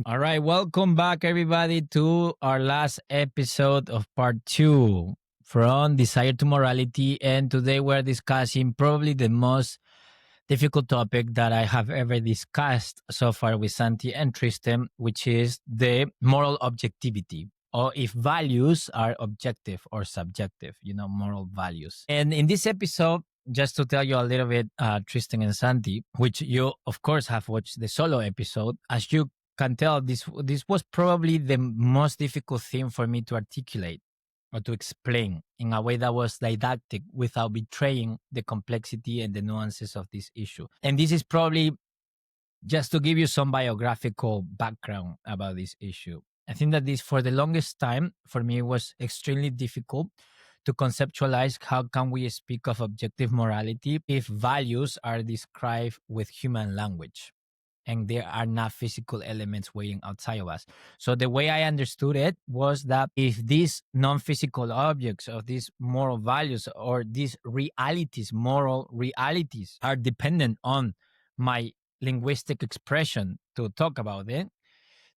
All right, welcome back, everybody, to our last episode of part two from Desire to Morality. And today we're discussing probably the most difficult topic that I have ever discussed so far with Santi and Tristen, which is the moral objectivity, or if values are objective or subjective, moral values. And in this episode, just to tell you a little bit, Tristan and Santi, which you of course have watched the solo episode, as you can tell, this was probably the most difficult thing for me to articulate or to explain in a way that was didactic without betraying the complexity and the nuances of this issue. And this is probably just to give you some biographical background about this issue. I think that this, for the longest time, for me, was extremely difficult to conceptualize how can we speak of objective morality if values are described with human language and there are not physical elements waiting outside of us. So the way I understood it was that if these non-physical objects of these moral values or these realities, moral realities, are dependent on my linguistic expression to talk about it,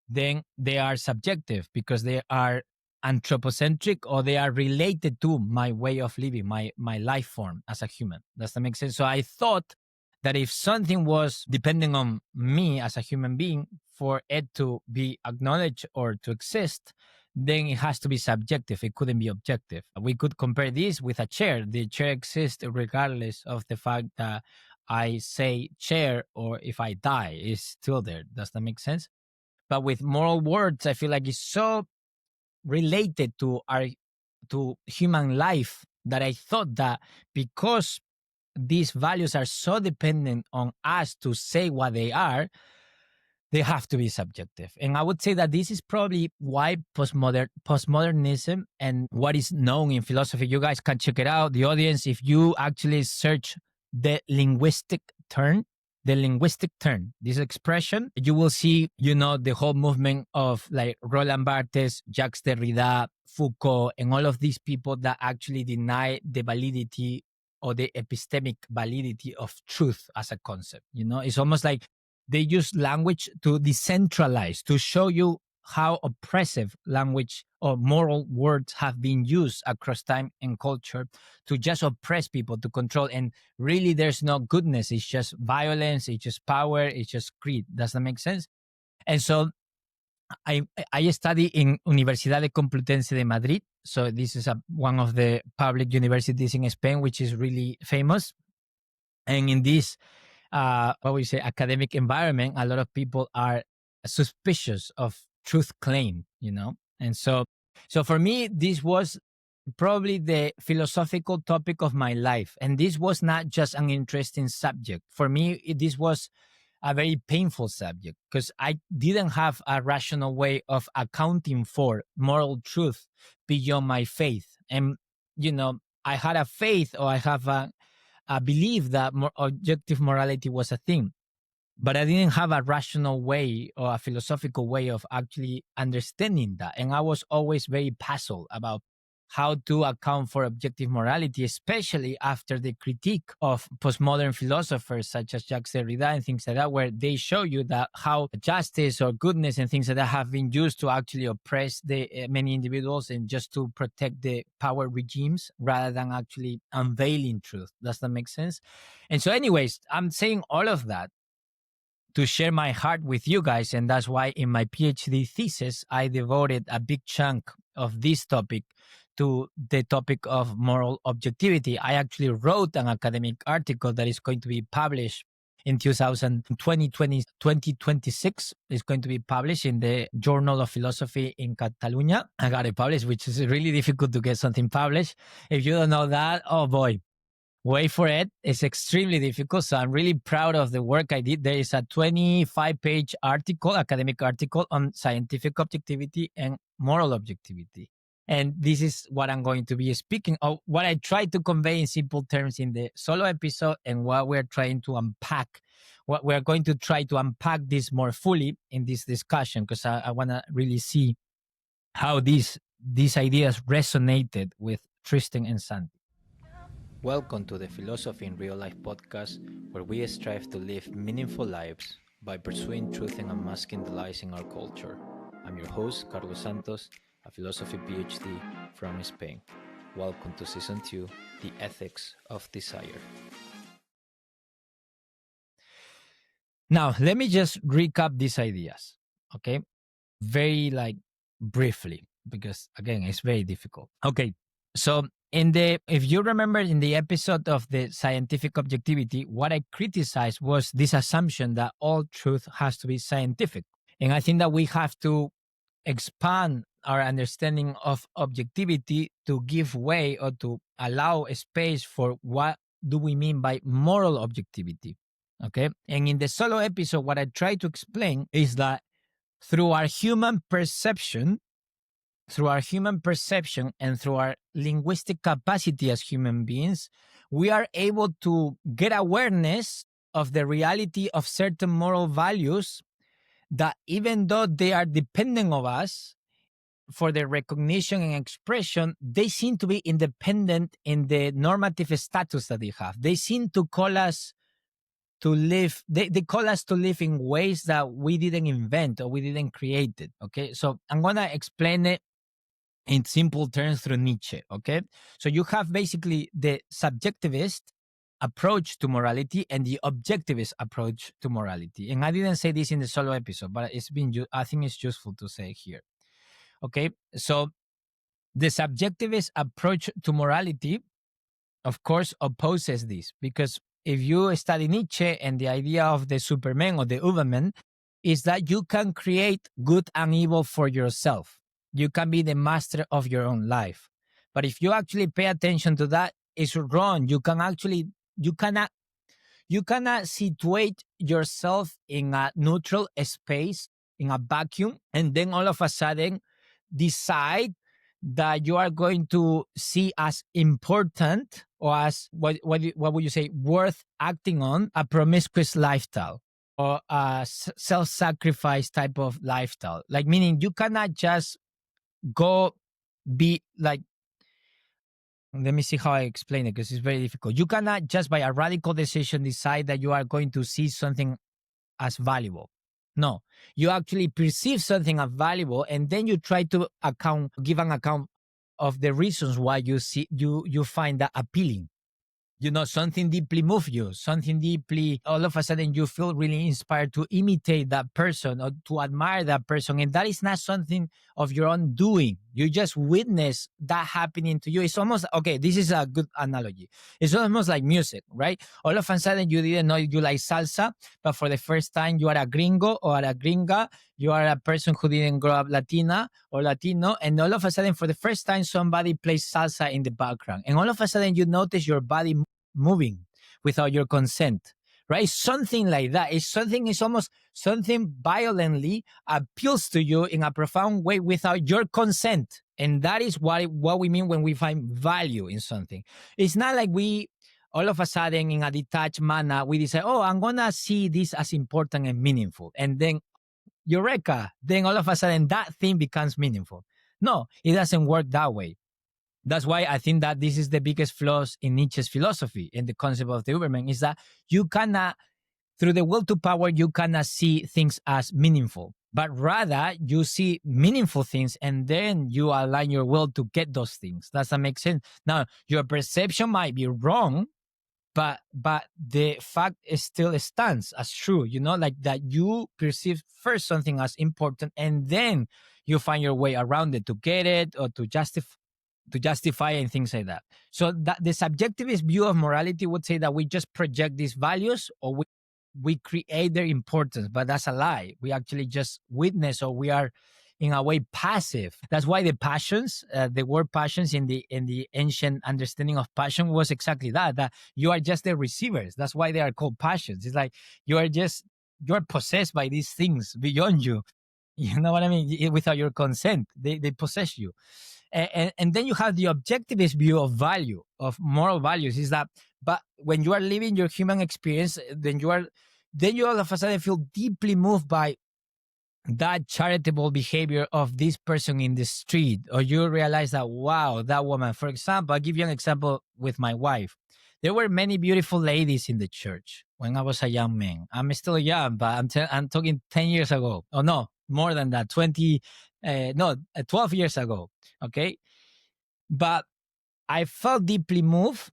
then they are subjective because they are anthropocentric or they are related to my way of living, my life form as a human. Does that make sense? So I thought that if something was depending on me as a human being for it to be acknowledged or to exist, then it has to be subjective. It couldn't be objective. We could compare this with a chair. The chair exists regardless of the fact that I say chair or if I die, it's still there. Does that make sense? But with moral words, I feel like it's so related to human life that I thought that because these values are so dependent on us to say what they are, they have to be subjective. And I would say that this is probably why postmodernism and what is known in philosophy, you guys can check it out, the audience, if you actually search the linguistic term, this expression, you will see, the whole movement of like Roland Barthes, Jacques Derrida, Foucault, and all of these people that actually deny the validity or the epistemic validity of truth as a concept. It's almost like they use language to decentralize, to show you how oppressive language or moral words have been used across time and culture to just oppress people, to control. And really, there's no goodness. It's just violence. It's just power. It's just greed. Does that make sense? And so I study in Universidad Complutense de Madrid. So this is one of the public universities in Spain, which is really famous. And in this, academic environment, a lot of people are suspicious of truth claim, And so for me, this was probably the philosophical topic of my life. And this was not just an interesting subject. For me, this was a very painful subject because I didn't have a rational way of accounting for moral truth beyond my faith. And, I had a faith, or I have a belief that objective morality was a thing, but I didn't have a rational way or a philosophical way of actually understanding that. And I was always very puzzled about how to account for objective morality, especially after the critique of postmodern philosophers such as Jacques Derrida and things like that, where they show you that how justice or goodness and things like that have been used to actually oppress the many individuals and just to protect the power regimes rather than actually unveiling truth. Does that make sense? And so anyways, I'm saying all of that to share my heart with you guys. And that's why in my PhD thesis, I devoted a big chunk of this topic to the topic of moral objectivity. I actually wrote an academic article that is going to be published in 2026. It's going to be published in the Journal of Philosophy in Catalonia. I got it published, which is really difficult to get something published. If you don't know that, oh boy, wait for it. It's extremely difficult. So I'm really proud of the work I did. There is a 25-page academic article on scientific objectivity and moral objectivity. And this is what I'm going to be speaking of, what I tried to convey in simple terms in the solo episode and what we're trying to unpack. What we're going to try to unpack this more fully in this discussion, because I want to really see how these ideas resonated with Tristen and Santi. Welcome to the Philosophy in Real Life podcast, where we strive to live meaningful lives by pursuing truth and unmasking the lies in our culture. I'm your host, Carlos Santos, a philosophy PhD from Spain. Welcome to Season 2, The Ethics of Desire. Now, let me just recap these ideas, okay? Very briefly, because again, it's very difficult. Okay, so if you remember in the episode of the scientific objectivity, what I criticized was this assumption that all truth has to be scientific. And I think that we have to expand our understanding of objectivity to give way or to allow a space for what do we mean by moral objectivity. Okay. And in the solo episode, what I try to explain is that through our human perception and through our linguistic capacity as human beings, we are able to get awareness of the reality of certain moral values that even though they are dependent of us for their recognition and expression, they seem to be independent in the normative status that they have. They seem to call us to live, they call us to live in ways that we didn't invent or we didn't create it. Okay, so I'm gonna explain it in simple terms through Nietzsche. Okay, so you have basically the subjectivist approach to morality and the objectivist approach to morality. And I didn't say this in the solo episode, but I think it's useful to say here. Okay, so the subjectivist approach to morality, of course, opposes this, because if you study Nietzsche and the idea of the Superman or the Überman is that you can create good and evil for yourself. You can be the master of your own life. But if you actually pay attention to that, it's wrong. You cannot situate yourself in a neutral space, in a vacuum, and then all of a sudden decide that you are going to see as important or as what would you say, worth acting on, a promiscuous lifestyle or a self-sacrifice type of lifestyle. Like, meaning you cannot just go be like, let me see how I explain it, because it's very difficult. You cannot just by a radical decision decide that you are going to see something as valuable. No, you actually perceive something as valuable, and then you try to give an account of the reasons why you find that appealing. Something deeply moves you, all of a sudden you feel really inspired to imitate that person or to admire that person. And that is not something of your own doing. You just witness that happening to you. It's almost, okay, this is a good analogy. It's almost like music, right? All of a sudden you didn't know you like salsa, but for the first time you are a gringo or a gringa. You are a person who didn't grow up Latina or Latino. And all of a sudden, for the first time, somebody plays salsa in the background. And all of a sudden you notice your body moving without your consent, right? Something like that. It's almost something violently appeals to you in a profound way without your consent. And that is what we mean when we find value in something. It's not like we, all of a sudden in a detached manner, we decide, oh, I'm going to see this as important and meaningful. And then, eureka, then all of a sudden that thing becomes meaningful. No, it doesn't work that way. That's why I think that this is the biggest flaws in Nietzsche's philosophy and the concept of the Überman, is that you cannot, through the will to power, you cannot see things as meaningful, but rather you see meaningful things and then you align your will to get those things. Does that make sense? Now, your perception might be wrong, but the fact still stands as true, like that you perceive first something as important and then you find your way around it to get it or to justify and things like that. So that the subjectivist view of morality would say that we just project these values or we create their importance, but that's a lie. We actually just witness, or we are in a way passive. That's why the passions, the word passions in the ancient understanding of passion was exactly that you are just the receivers. That's why they are called passions. It's like you're possessed by these things beyond you. You know what I mean? Without your consent, they possess you. And then you have the objectivist view of value, of moral values, is that, but when you are living your human experience, then you all of a sudden feel deeply moved by that charitable behavior of this person in the street, or you realize that, wow, that woman, for example, I'll give you an example with my wife. there were many beautiful ladies in the church when I was a young man. I'm still young, but I'm talking 10 years ago. Oh, no, more than that, 12 years ago. Okay. But I felt deeply moved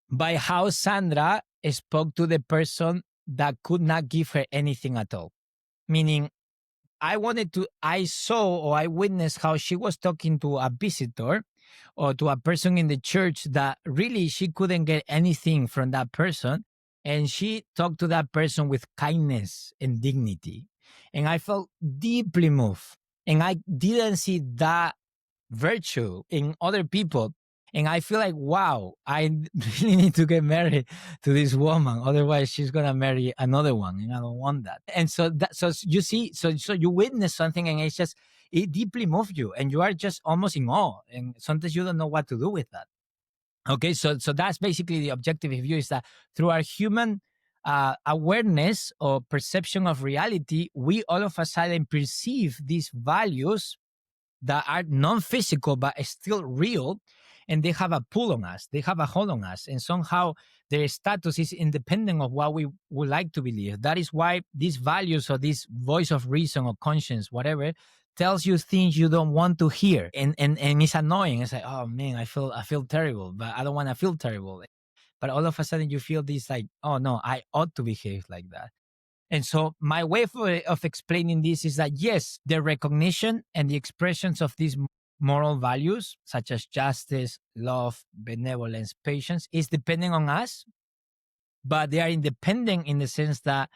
by how Sandra spoke to the person that could not give her anything at all. Meaning, I saw or I witnessed how she was talking to a visitor or to a person in the church that really she couldn't get anything from that person. And she talked to that person with kindness and dignity. And I felt deeply moved. And I didn't see that virtue in other people. And I feel like, wow, I really need to get married to this woman. Otherwise, she's going to marry another one. And I don't want that. And so you see, so you witness something and it deeply moves you and you are just almost in awe. And sometimes you don't know what to do with that. Okay. So that's basically the objective view, is that through our human awareness or perception of reality, we all of a sudden perceive these values that are non-physical but still real, and they have a pull on us, they have a hold on us, and somehow their status is independent of what we would like to believe. That is why these values or this voice of reason or conscience, whatever, tells you things you don't want to hear, and it's annoying. It's like, oh man, I feel terrible, but I don't want to feel terrible. But all of a sudden you feel this like, oh no, I ought to behave like that. And so my way of explaining this is that, yes, the recognition and the expressions of these moral values, such as justice, love, benevolence, patience, is depending on us, but they are independent in the sense that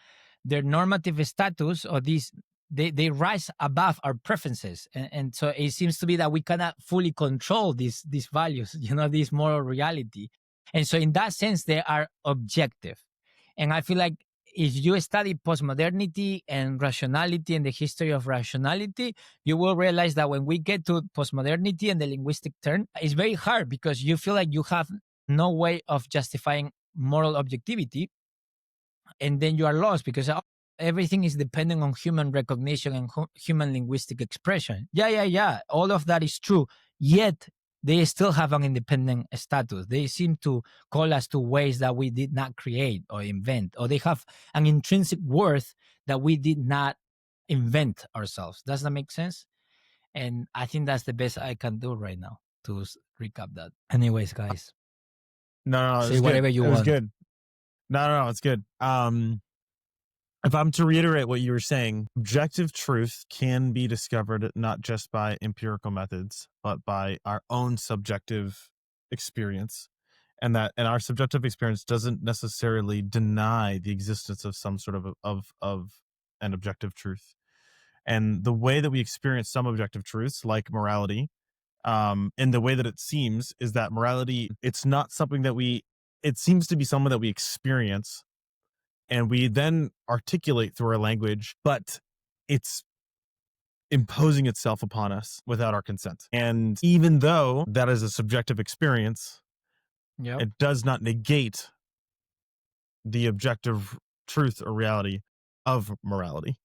their normative status or these, they rise above our preferences. And so it seems to be that we cannot fully control these values, this moral reality. And so in that sense, they are objective. And I feel like if you study postmodernity and rationality and the history of rationality, you will realize that when we get to postmodernity and the linguistic turn, it's very hard because you feel like you have no way of justifying moral objectivity. And then you are lost because everything is dependent on human recognition and human linguistic expression. Yeah. All of that is true. Yet they still have an independent status. They seem to call us to ways that we did not create or invent, or they have an intrinsic worth that we did not invent ourselves. Does that make sense? And I think that's the best I can do right now to recap that. Anyways, guys. No, say whatever good. you want. It was good. No, it's good. If I'm to reiterate what you were saying, objective truth can be discovered not just by empirical methods, but by our own subjective experience. And our subjective experience doesn't necessarily deny the existence of some sort of an objective truth. And the way that we experience some objective truths, like morality, and the way that it seems is that morality, it's not something that it seems to be something that we experience and we then articulate through our language, but it's imposing itself upon us without our consent. And even though that is a subjective experience, it does not negate the objective truth or reality of morality.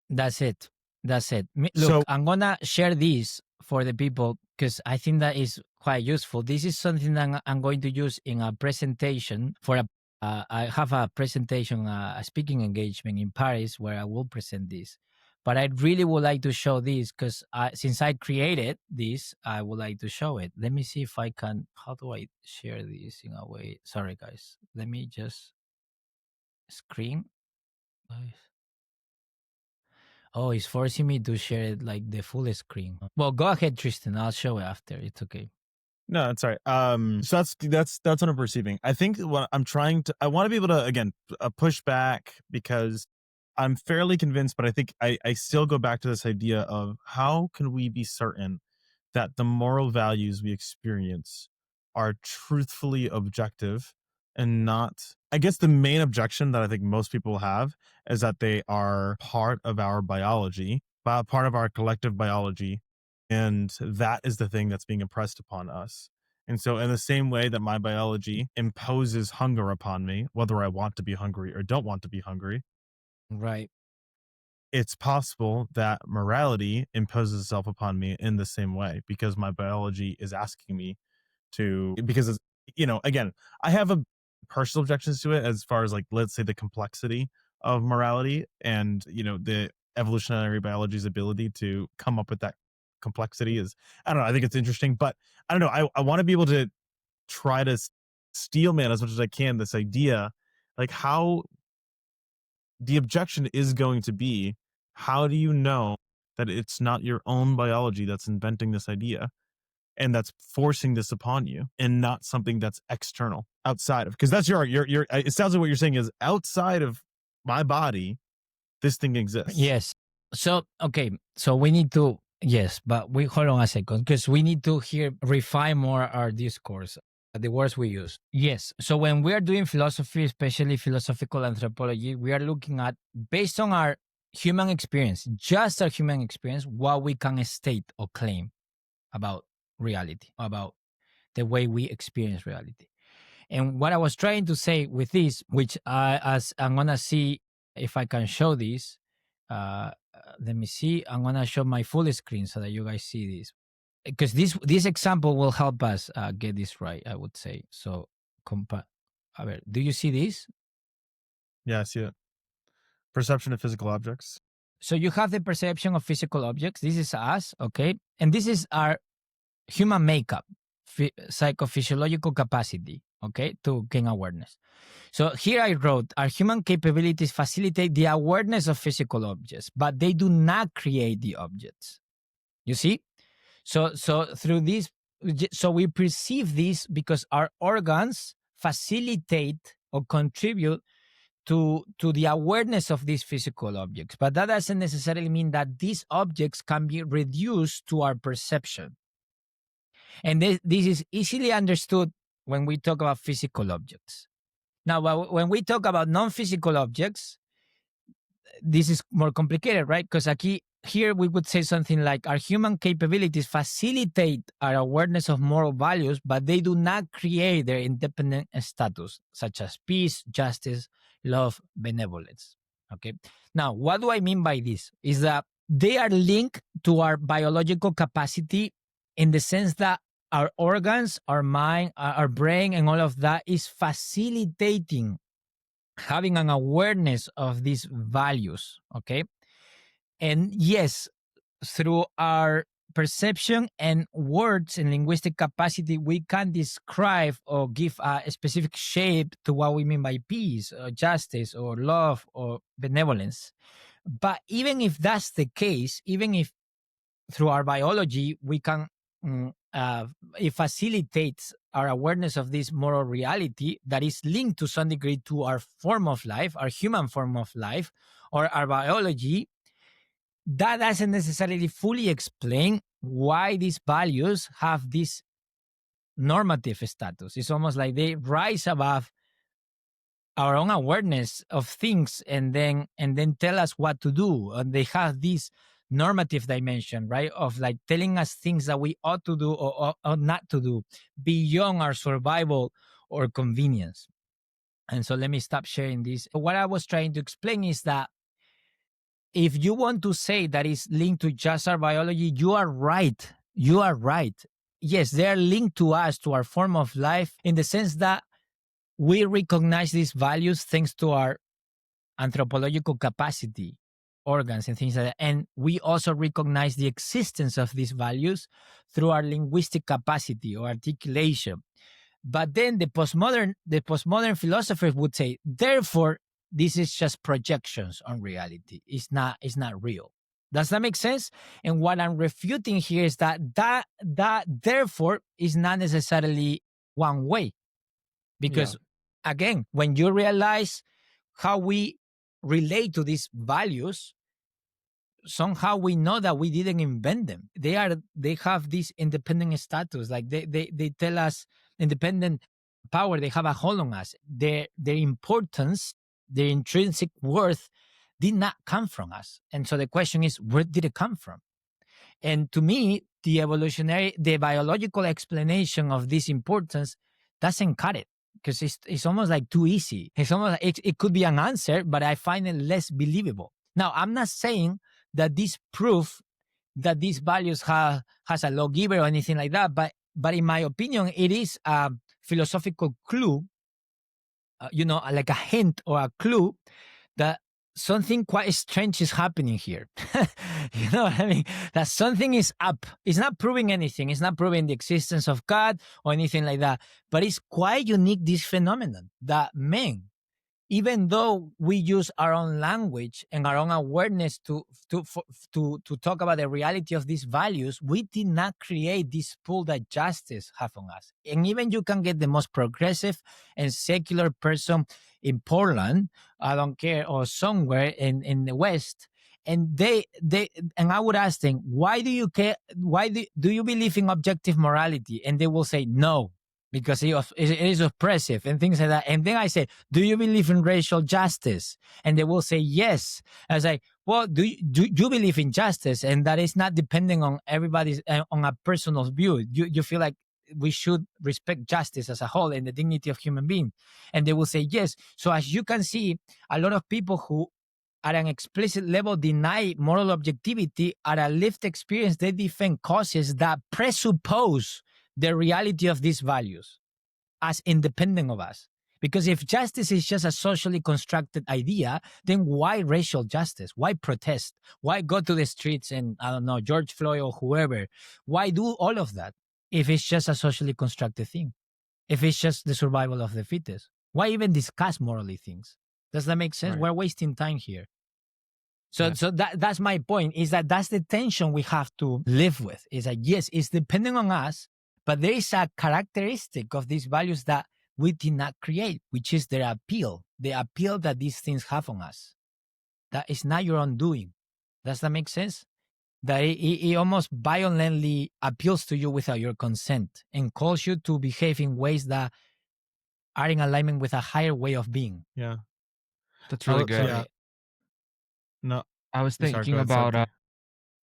That's it. Look, I'm going to share this for the people because I think that is quite useful. This is something that I'm going to use in a presentation I have a presentation, a speaking engagement in Paris where I will present this. But I really would like to show this because since I created this, I would like to show it. Let me see if I can. How do I share this in a way? Sorry, guys. Let me just screen. Guys. Oh, it's forcing me to share it like the full screen. Well, go ahead, Tristen. I'll show it after. It's okay. No, that's all right. So that's what I'm perceiving. I think what I'm I want to be able to, again, push back because I'm fairly convinced, but I think I still go back to this idea of how can we be certain that the moral values we experience are truthfully objective and not, I guess the main objection that I think most people have is that they are part of our biology, part of our collective biology. And that is the thing that's being impressed upon us. And so in the same way that my biology imposes hunger upon me, whether I want to be hungry or don't want to be hungry. Right. It's possible that morality imposes itself upon me in the same way because my biology is asking me to, because again, I have a personal objections to it as far as, like, let's say, the complexity of morality and, the evolutionary biology's ability to come up with that complexity is, I don't know, I think it's interesting, but I don't know, I want to be able to try to steel man as much as I can this idea, like, how the objection is going to be, how do you know that it's not your own biology that's inventing this idea and that's forcing this upon you and not something that's external outside of, because that's your it sounds like what you're saying is outside of my body this thing exists. Yes. So, okay. So we need to, yes, but we hold on a second because we need to here refine more our discourse, the words we use. Yes. So when we are doing philosophy, especially philosophical anthropology, we are looking at, based on our human experience, just our human experience, what we can state or claim about reality, about the way we experience reality. And what I was trying to say with this, which as I'm gonna see if I can show this. Let me see. I'm gonna show my full screen so that you guys see this, because this example will help us get this right, I would say. So, a ver, do you see this? Yeah, I see it. Perception of physical objects. So you have the perception of physical objects. This is us, okay, and this is our human makeup, psychophysiological capacity, okay, to gain awareness. So here I wrote, our human capabilities facilitate the awareness of physical objects, but they do not create the objects. You see? So through this, so we perceive this because our organs facilitate or contribute to the awareness of these physical objects. But that doesn't necessarily mean that these objects can be reduced to our perception. And this is easily understood when we talk about physical objects. Now, when we talk about non-physical objects, this is more complicated, right? Because here we would say something like our human capabilities facilitate our awareness of moral values, but they do not create their independent status, such as peace, justice, love, benevolence. Okay. Now, what do I mean by this? Is that they are linked to our biological capacity in the sense that our organs, our mind, our brain, and all of that is facilitating having an awareness of these values. Okay. And yes, through our perception and words and linguistic capacity, we can describe or give a specific shape to what we mean by peace, or justice, or love, or benevolence. But even if that's the case, even if through our biology we can, it facilitates our awareness of this moral reality that is linked to some degree to our form of life, our human form of life, or our biology, that doesn't necessarily fully explain why these values have this normative status. It's almost like they rise above our own awareness of things and then tell us what to do. And they have this normative dimension, right? Of like telling us things that we ought to do or not to do beyond our survival or convenience. And so let me stop sharing this. What I was trying to explain is that if you want to say that is linked to just our biology, you are right. You are right. Yes, they are linked to us, to our form of life, in the sense that we recognize these values thanks to our anthropological capacity, organs, and things like that. And we also recognize the existence of these values through our linguistic capacity or articulation. But then the postmodern philosophers would say, therefore, this is just projections on reality. It's not real. Does that make sense? And what I'm refuting here is that therefore is not necessarily one way. Because again, when you realize how we relate to these values, somehow we know that we didn't invent them. They have this independent status. Like they tell us independent power. They have a hold on us. Their importance, their intrinsic worth did not come from us. And so the question is, where did it come from? And to me, the biological explanation of this importance doesn't cut it, because it's almost like too easy. It's almost like it could be an answer, but I find it less believable. Now, I'm not saying that this proof that these values has a lawgiver or anything like that, but in my opinion, it is a philosophical clue, like a hint or a clue that something quite strange is happening here. You know what I mean? That something is up. It's not proving anything. It's not proving the existence of God or anything like that. But it's quite unique, this phenomenon that men, even though we use our own language and our own awareness to talk about the reality of these values, we did not create this pull that justice have on us. And even you can get the most progressive and secular person in Portland, I don't care, or somewhere in the West, and they and I would ask them, why do you care? Why do you believe in objective morality? And they will say no, because it is oppressive and things like that. And then I say, do you believe in racial justice? And they will say yes. I was like, well, do you believe in justice? And that is not depending on everybody's, on a personal view. You feel like we should respect justice as a whole and the dignity of human being. And they will say yes. So as you can see, a lot of people who at an explicit level deny moral objectivity, at a lived experience, they defend causes that presuppose the reality of these values as independent of us. Because if justice is just a socially constructed idea, then why racial justice? Why protest? Why go to the streets and, I don't know, George Floyd or whoever? Why do all of that if it's just a socially constructed thing? If it's just the survival of the fittest? Why even discuss morally things? Does that make sense? Right. We're wasting time here. So that's my point, is that that's the tension we have to live with. Is that, yes, it's depending on us, but there is a characteristic of these values that we did not create, which is their appeal, the appeal that these things have on us. That is not your own doing. Does that make sense? That it almost violently appeals to you without your consent and calls you to behave in ways that are in alignment with a higher way of being. Yeah. That's really good. Yeah. No, I was sorry, thinking go ahead, about. Santi.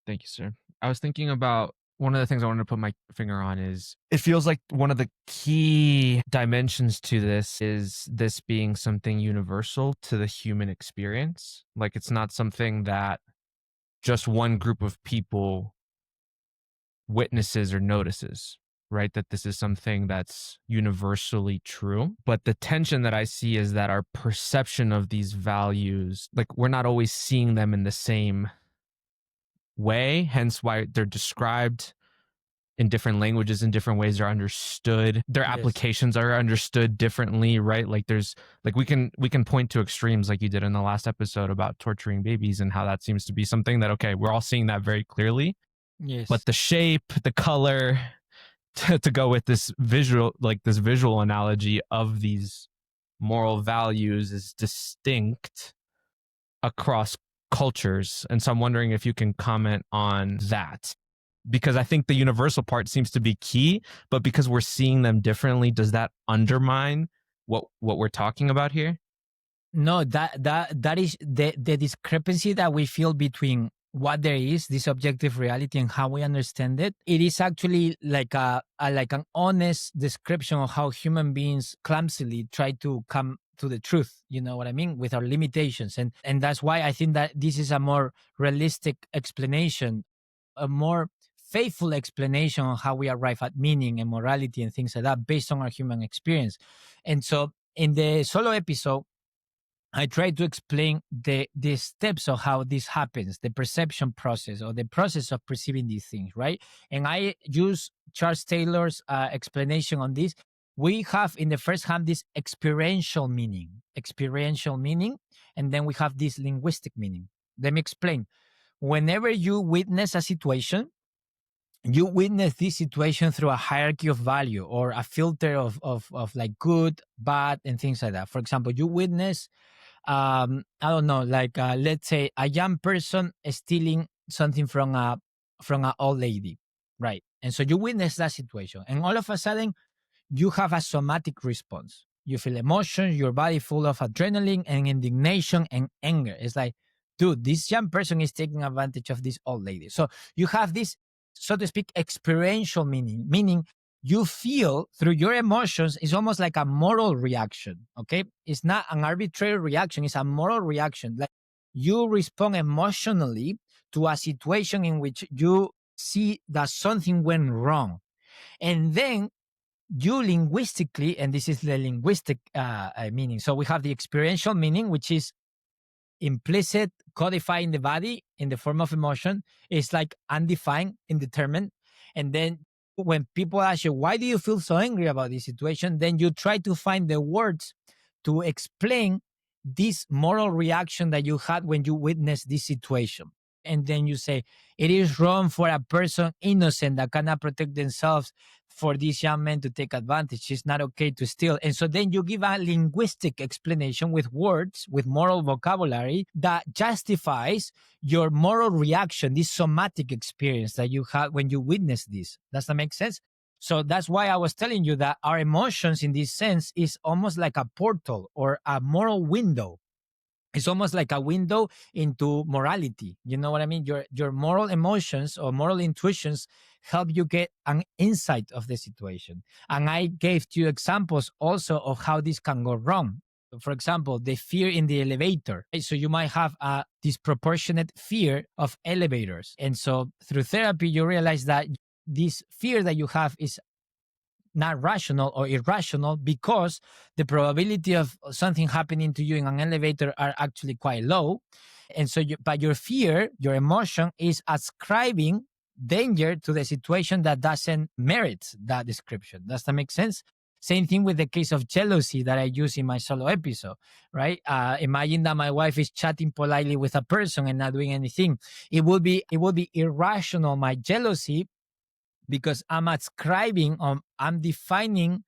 Thank you, sir. I was thinking about one of the things I wanted to put my finger on is it feels like one of the key dimensions to this is this being something universal to the human experience. Like it's not something that just one group of people witnesses or notices, right? That this is something that's universally true. But the tension that I see is that our perception of these values, like we're not always seeing them in the same way, hence why they're described in different languages, in different ways they're understood. Their Yes. applications are understood differently, right? Like there's like we can point to extremes like you did in the last episode about torturing babies and how that seems to be something that, okay, we're all seeing that very clearly. Yes. But the shape, the color, to go with this visual analogy of these moral values is distinct across cultures. And so I'm wondering if you can comment on that, because I think the universal part seems to be key, but because we're seeing them differently, does that undermine what we're talking about here? No, that is the discrepancy that we feel between what there is, this objective reality, and how we understand it. It is actually like like an honest description of how human beings clumsily try to come to the truth. You know what I mean? With our limitations, and that's why I think that this is a more realistic explanation, a more faithful explanation on how we arrive at meaning and morality and things like that based on our human experience. And so in the solo episode, I try to explain the steps of how this happens, the perception process or the process of perceiving these things, right? And I use Charles Taylor's explanation on this. We have in the first hand this experiential meaning, and then we have this linguistic meaning. Let me explain. Whenever you witness a situation, you witness this situation through a hierarchy of value or a filter of like good, bad, and things like that. For example, you witness I don't know, like let's say a young person is stealing something from an old lady, right? And so you witness that situation, and all of a sudden you have a somatic response. You feel emotions, your body full of adrenaline and indignation and anger. It's like, dude, this young person is taking advantage of this old lady. So you have this, so to speak, experiential meaning you feel through your emotions is almost like a moral reaction. Okay, it's not an arbitrary reaction, it's a moral reaction. Like you respond emotionally to a situation in which you see that something went wrong, and then you linguistically, and this is the linguistic meaning. So we have the experiential meaning, which is implicit, codified in the body in the form of emotion. It's like undefined, indeterminate. And then when people ask you, why do you feel so angry about this situation? Then you try to find the words to explain this moral reaction that you had when you witnessed this situation. And then you say, it is wrong for a person innocent that cannot protect themselves for this young man to take advantage. It's not okay to steal. And so then you give a linguistic explanation with words, with moral vocabulary that justifies your moral reaction, this somatic experience that you had when you witnessed this. Does that make sense? So that's why I was telling you that our emotions in this sense is almost like a portal or a moral window. It's almost like a window into morality. You know what I mean? Your moral emotions or moral intuitions help you get an insight of the situation. And I gave you examples also of how this can go wrong. For example, the fear in the elevator. So you might have a disproportionate fear of elevators. And so through therapy, you realize that this fear that you have is not rational or irrational because the probability of something happening to you in an elevator are actually quite low. And so, but your fear, your emotion is ascribing danger to the situation that doesn't merit that description. Does that make sense? Same thing with the case of jealousy that I use in my solo episode, right? Imagine that my wife is chatting politely with a person and not doing anything. It would be irrational, my jealousy, because I'm ascribing, I'm defining,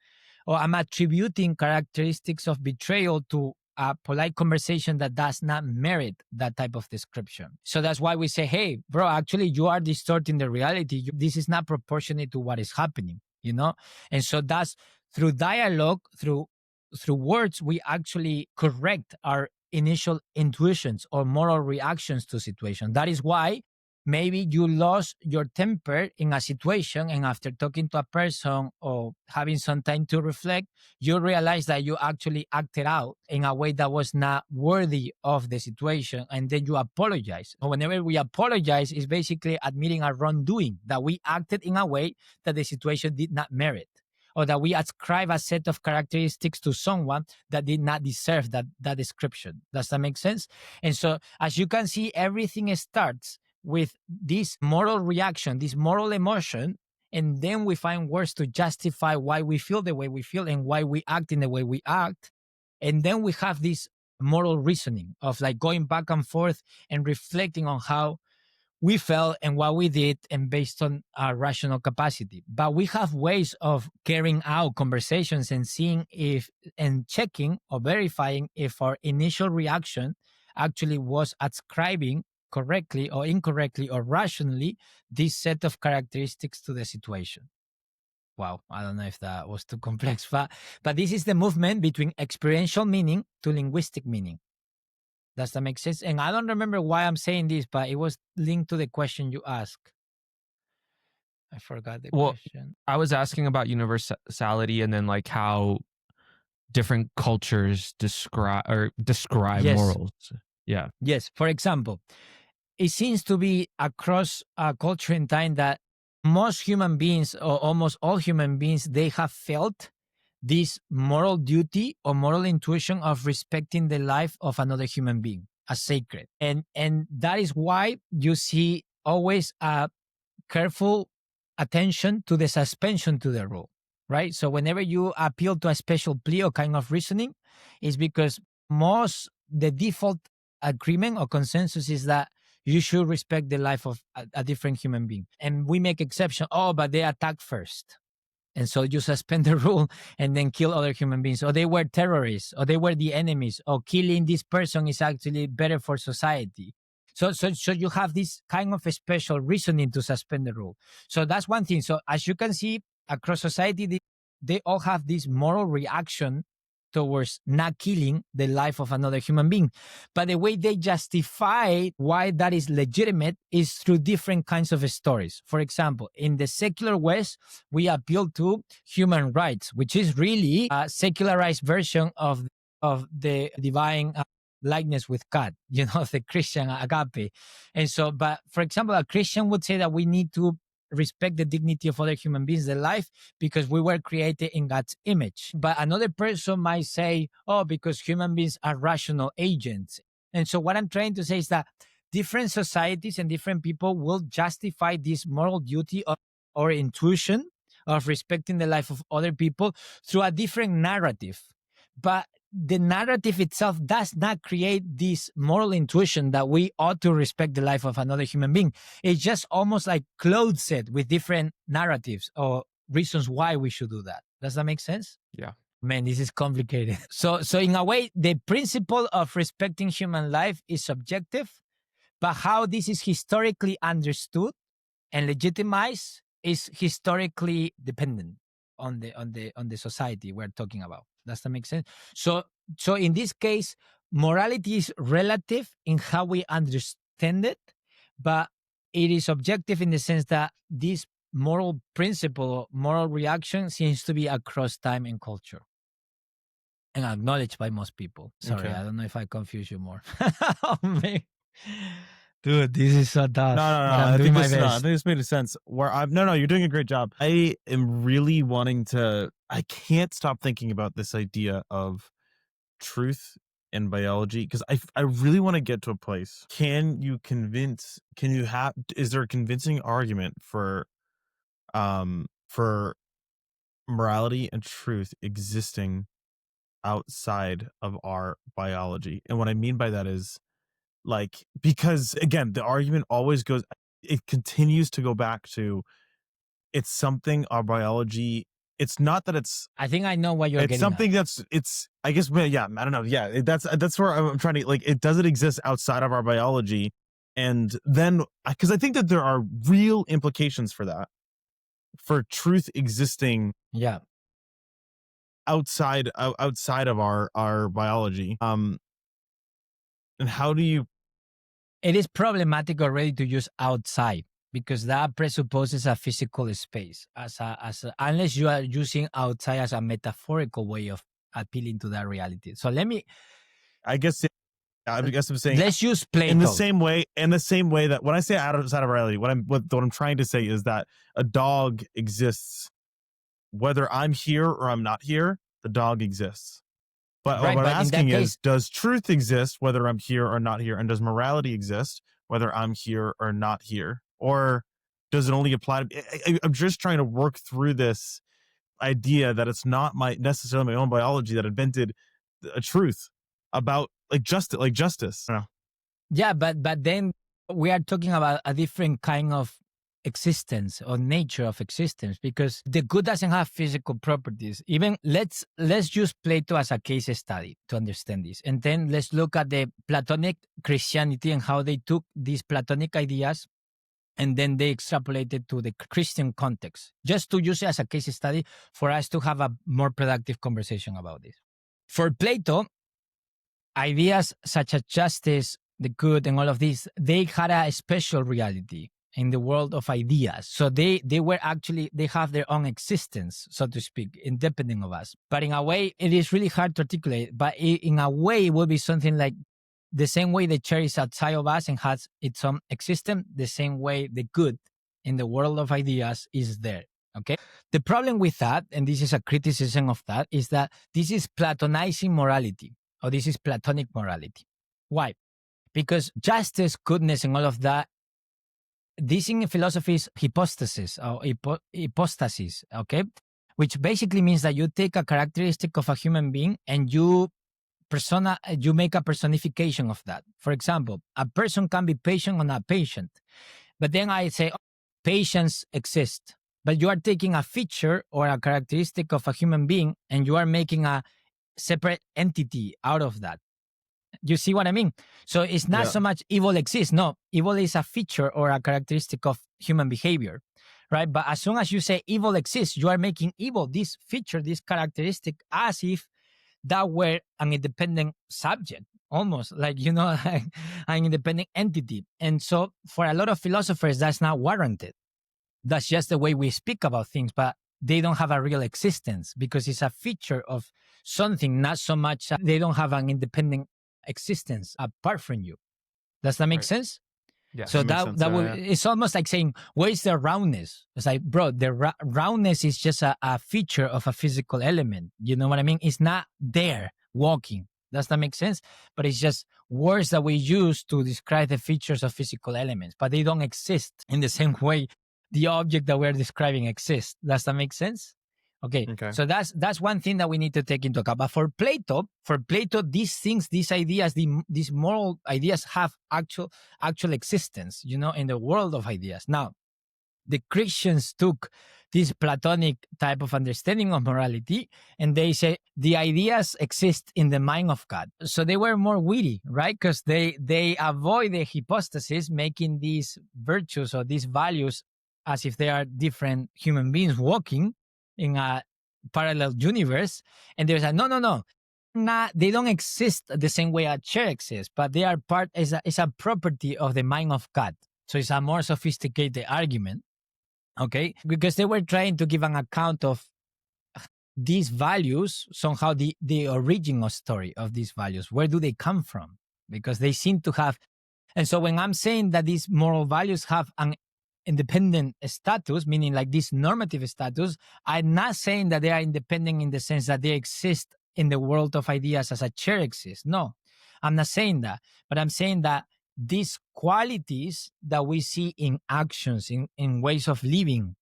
or I'm attributing characteristics of betrayal to a polite conversation that does not merit that type of description. So that's why we say, hey, bro, actually, you are distorting the reality. This is not proportionate to what is happening, you know? And so that's through dialogue, through words, we actually correct our initial intuitions or moral reactions to situation. That is why maybe you lost your temper in a situation, and after talking to a person or having some time to reflect, you realize that you actually acted out in a way that was not worthy of the situation, and then you apologize. Whenever we apologize, it's basically admitting our wrongdoing, that we acted in a way that the situation did not merit, or that we ascribe a set of characteristics to someone that did not deserve that description. Does that make sense? And so, as you can see, everything starts with this moral reaction, this moral emotion, and then we find words to justify why we feel the way we feel and why we act in the way we act. And then we have this moral reasoning of like going back and forth and reflecting on how we felt and what we did, and based on our rational capacity. But we have ways of carrying out conversations and seeing if, and checking or verifying if our initial reaction actually was ascribing correctly or incorrectly or rationally this set of characteristics to the situation. Wow, I don't know if that was too complex, but this is the movement between experiential meaning to linguistic meaning. Does that make sense? And I don't remember why I'm saying this, but it was linked to the question you asked. I forgot the question. I was asking about universality and then like how different cultures describe Yes. morals. Yeah. Yes. For example, it seems to be across culture and time that most human beings, or almost all human beings, they have felt this moral duty or moral intuition of respecting the life of another human being as sacred. And that is why you see always a careful attention to the suspension to the rule, right? So whenever you appeal to a special plea or kind of reasoning, is because the default agreement or consensus is that you should respect the life of a different human being. And we make exception. Oh, but they attacked first. And so you suspend the rule and then kill other human beings. Or they were terrorists, or they were the enemies, or killing this person is actually better for society. So you have this kind of a special reasoning to suspend the rule. So that's one thing. So as you can see, across society, they all have this moral reaction towards not killing the life of another human being. But the way they justify why that is legitimate is through different kinds of stories. For example, in the secular West, we appeal to human rights, which is really a secularized version of the divine likeness with God, the Christian agape. And so, but for example, a Christian would say that we need to respect the dignity of other human beings, their life, because we were created in God's image. But another person might say, oh, because human beings are rational agents. And so what I'm trying to say is that different societies and different people will justify this moral duty or intuition of respecting the life of other people through a different narrative. But the narrative itself does not create this moral intuition that we ought to respect the life of another human being. It just almost like clothes it with different narratives or reasons why we should do that. Does that make sense? Yeah. Man, this is complicated. So in a way, the principle of respecting human life is subjective, but how this is historically understood and legitimized is historically dependent on the society we're talking about. Does that make sense? So in this case, morality is relative in how we understand it, but it is objective in the sense that this moral principle, moral reaction seems to be across time and culture and acknowledged by most people. Sorry, Okay. I don't know if I confuse you more. Oh, man. Dude, this is so tough. No. I'm I doing think my this. best. No, I think this made sense. Where I'm. No. You're doing a great job. I am really wanting to. I can't stop thinking about this idea of truth in biology because I really want to get to a place. Can you have? Is there a convincing argument for morality and truth existing outside of our biology? And what I mean by that is, like, because again, the argument always goes, it continues to go back to, it's something our biology, it's not that I think I know what you're it's getting something at. it's, I guess, yeah, I don't know. Yeah, that's where I'm trying to, like, it doesn't exist outside of our biology. And then, because I think that there are real implications for that, for truth existing Yeah. outside of our biology. And how do you, It is problematic already to use outside because that presupposes a physical space unless you are using outside as a metaphorical way of appealing to that reality. So I guess I'm saying, let's use Plato. in the same way that when I say outside of reality, what I'm trying to say is that a dog exists whether I'm here or I'm not here. The dog exists. But Right, what but I'm in that asking case- is, does truth exist whether I'm here or not here? And does morality exist whether I'm here or not here? Or does it only apply to, I'm just trying to work through this idea that it's not necessarily my own biology that invented a truth about, like, justice. I don't know. Yeah, but then we are talking about a different kind of existence or nature of existence because the good doesn't have physical properties. Even let's use Plato as a case study to understand this, and then let's look at the Platonic Christianity and how they took these Platonic ideas and then they extrapolated to the Christian context, just to use it as a case study for us to have a more productive conversation about this. For Plato, ideas such as justice, the good, and all of this, they had a special reality in the world of ideas. So they were actually, they have their own existence, so to speak, independent of us. But in a way, it is really hard to articulate. But in a way, it would be something like the same way the chair is outside of us and has its own existence, the same way the good in the world of ideas is there. Okay. The problem with that, and this is a criticism of that, is that this is Platonizing morality, or this is Platonic morality. Why? Because justice, goodness, and all of that, this in philosophy is hypostasis or hypostasis, okay? Which basically means that you take a characteristic of a human being and you make a personification of that. For example, a person can be patient or not patient. But then I say, oh, patience exists. But you are taking a feature or a characteristic of a human being and you are making a separate entity out of that. You see what I mean? So it's not so much evil exists. No, evil is a feature or a characteristic of human behavior, right? But as soon as you say evil exists, you are making evil, this feature, this characteristic, as if that were an independent subject, almost like, an independent entity. And so for a lot of philosophers, that's not warranted. That's just the way we speak about things, but they don't have a real existence because it's a feature of something, not so much they don't have an independent existence apart from you. Does that make sense? Yes. So That makes that sense. that Yeah, would, yeah. it's almost like saying, where is the roundness? It's like, bro, the roundness is just a feature of a physical element. You know what I mean? It's not there walking. Does that make sense? But it's just words that we use to describe the features of physical elements, but they don't exist in the same way the object that we're describing exists. Does that make sense? Okay. Okay. So that's one thing that we need to take into account. But for Plato, these things, these ideas, these moral ideas have actual existence, you know, in the world of ideas. Now, the Christians took this Platonic type of understanding of morality and they say the ideas exist in the mind of God. So they were more witty, right? Because they avoid the hypostasis, making these virtues or these values as if they are different human beings walking in a parallel universe. And there's a no. They don't exist the same way a chair exists, but they are part, is a property of the mind of God. So it's a more sophisticated argument. Okay, because they were trying to give an account of these values, somehow the original story of these values. Where do they come from? Because they seem to have. And so when I'm saying that these moral values have an independent status, meaning like this normative status, I'm not saying that they are independent in the sense that they exist in the world of ideas as a chair exists. No, I'm not saying that. But I'm saying that these qualities that we see in actions, in ways of living,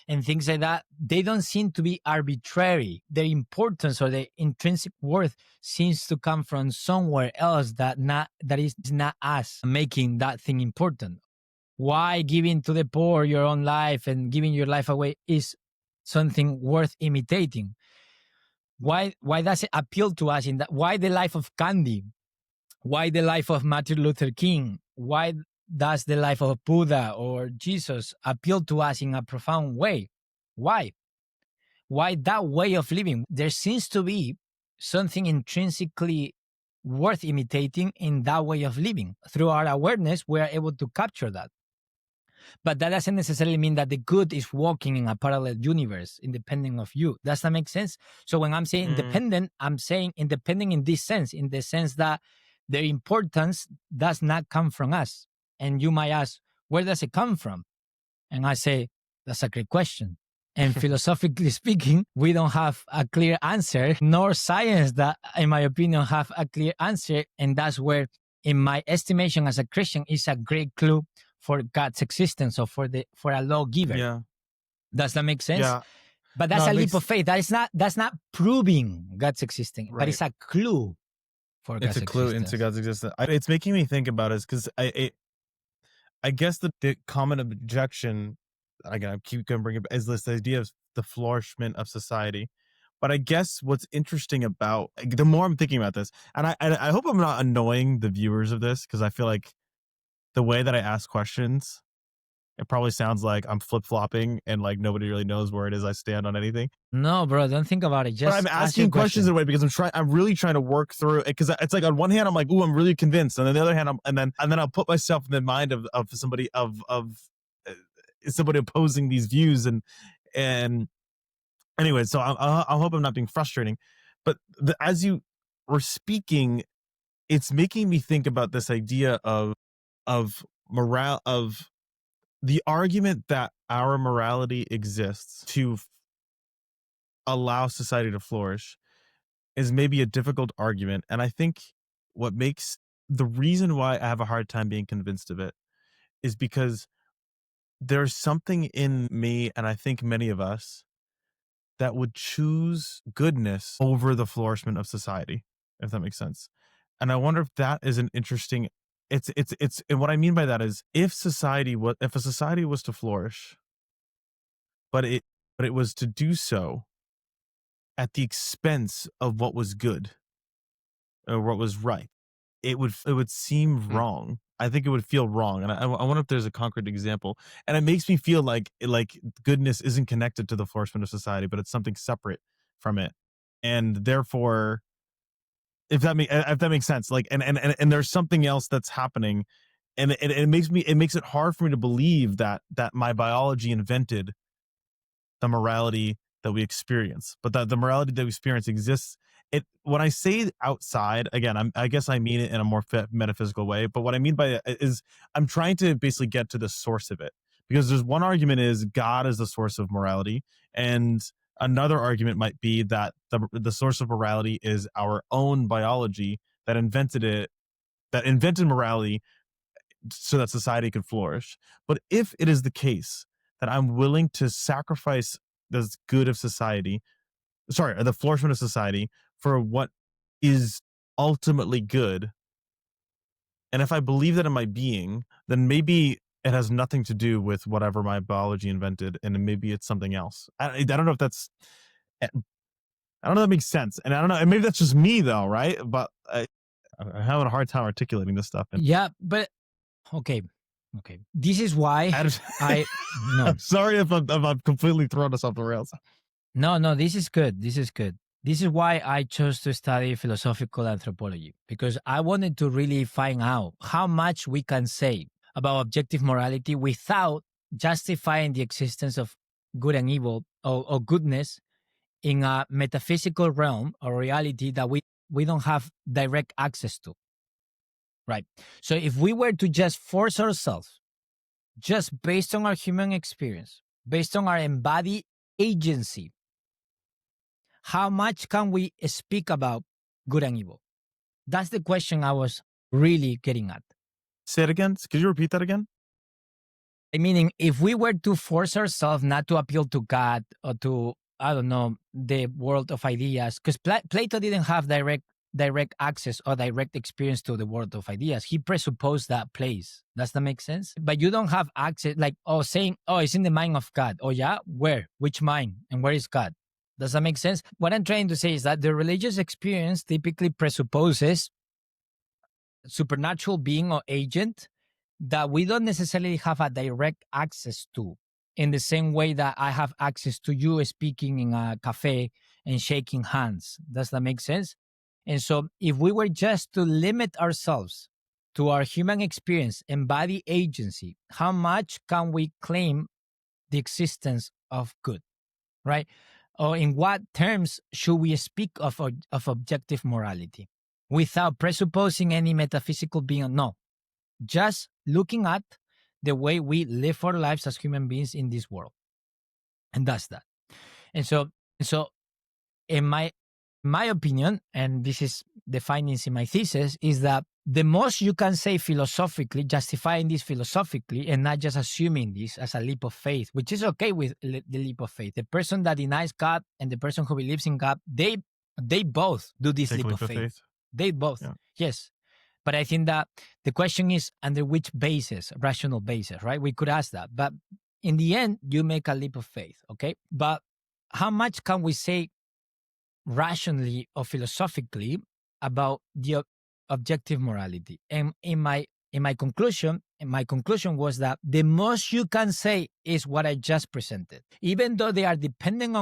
and things like that, they don't seem to be arbitrary. Their importance or their intrinsic worth seems to come from somewhere else that is not us making that thing important. Why giving to the poor your own life and giving your life away is something worth imitating? Why does it appeal to us in that? Why the life of Gandhi? Why the life of Martin Luther King? Why does the life of Buddha or Jesus appeal to us in a profound way? Why? Why that way of living? There seems to be something intrinsically worth imitating in that way of living. Through our awareness, we are able to capture that. But that doesn't necessarily mean that the good is walking in a parallel universe, independent of you. Does that make sense? So when I'm saying independent, I'm saying independent in this sense, in the sense that their importance does not come from us. And you might ask, where does it come from? And I say, that's a great question. And philosophically speaking, we don't have a clear answer, nor science that, in my opinion, have a clear answer. And that's where, in my estimation as a Christian, is a great clue for God's existence or for a lawgiver. Yeah. Does that make sense? Yeah. But that's No, a it leap makes- of faith. That's not proving God's existence, but Right. it's a clue for God's It's a clue existence. into God's existence. It's making me think about it because I guess the common objection, again, I keep going to bring it, is this idea of the flourishment of society. But I guess what's interesting about, the more I'm thinking about this, and I hope I'm not annoying the viewers of this, because I feel like the way that I ask questions, it probably sounds like I'm flip-flopping and like nobody really knows where it is I stand on anything. No, bro, don't think about it. Just But I'm ask your asking questions in question. a way because I'm really trying to work through it, because it's like on one hand I'm like, ooh, I'm really convinced, and on the other hand and then I'll put myself in the mind of somebody somebody opposing these views, and anyway, so I hope I'm not being frustrating, but as you were speaking, it's making me think about this idea of morale, of the argument that our morality exists to allow society to flourish is maybe a difficult argument. And I think what makes the reason why I have a hard time being convinced of it is because there's something in me, and I think many of us, that would choose goodness over the flourishment of society, if that makes sense. And I wonder if that is an interesting, it's and what I mean by that is, if a society was to flourish, but it was to do so at the expense of what was good or what was right, it would seem wrong. I think it would feel wrong, and I wonder if there's a concrete example. And it makes me feel like goodness isn't connected to the flourishment of society, but it's something separate from it, and therefore, if that makes sense, like, and there's something else that's happening, and it makes it hard for me to believe that my biology invented the morality that we experience, but that the morality that we experience exists When I say outside, again, I guess I mean it in a more metaphysical way, but what I mean by it is I'm trying to basically get to the source of it, because there's one argument is God is the source of morality, and another argument might be that the source of morality is our own biology that invented morality so that society could flourish. But if it is the case that I'm willing to sacrifice the good of society, the flourishment of society for what is ultimately good, and if I believe that in my being, then maybe it has nothing to do with whatever my biology invented, and maybe it's something else. I don't know if that's, I don't know if that makes sense, and I don't know, and maybe that's just me though, right? But I'm having a hard time articulating this stuff. Yeah, but okay. This is why no. I'm sorry if I'm completely throwing us off the rails. No, this is good. This is why I chose to study philosophical anthropology, because I wanted to really find out how much we can say about objective morality without justifying the existence of good and evil or goodness in a metaphysical realm or reality that we don't have direct access to. Right. So if we were to just force ourselves, just based on our human experience, based on our embodied agency, how much can we speak about good and evil? That's the question I was really getting at. Say it again. Could you repeat that again? Meaning, if we were to force ourselves not to appeal to God or to, I don't know, the world of ideas, because Plato didn't have direct access or direct experience to the world of ideas. He presupposed that place. Does that make sense? But you don't have access, like, saying, it's in the mind of God. Oh, yeah? Where? Which mind? And where is God? Does that make sense? What I'm trying to say is that the religious experience typically presupposes supernatural being or agent that we don't necessarily have a direct access to, in the same way that I have access to you speaking in a cafe and shaking hands. Does that make sense? And so if we were just to limit ourselves to our human experience, embodied agency, how much can we claim the existence of good, right? Or in what terms should we speak of objective morality without presupposing any metaphysical being? No, just looking at the way we live our lives as human beings in this world. And that's that. And so in my opinion, and this is the findings in my thesis, is that the most you can say philosophically, justifying this philosophically and not just assuming this as a leap of faith, which is okay with the leap of faith. The person that denies God and the person who believes in God, they both do this leap of faith. They both, yeah. Yes. But I think that the question is under which basis, rational basis, right? We could ask that. But in the end, you make a leap of faith, okay? But how much can we say rationally or philosophically about the objective morality? And in my conclusion, was that the most you can say is what I just presented, even though they are dependent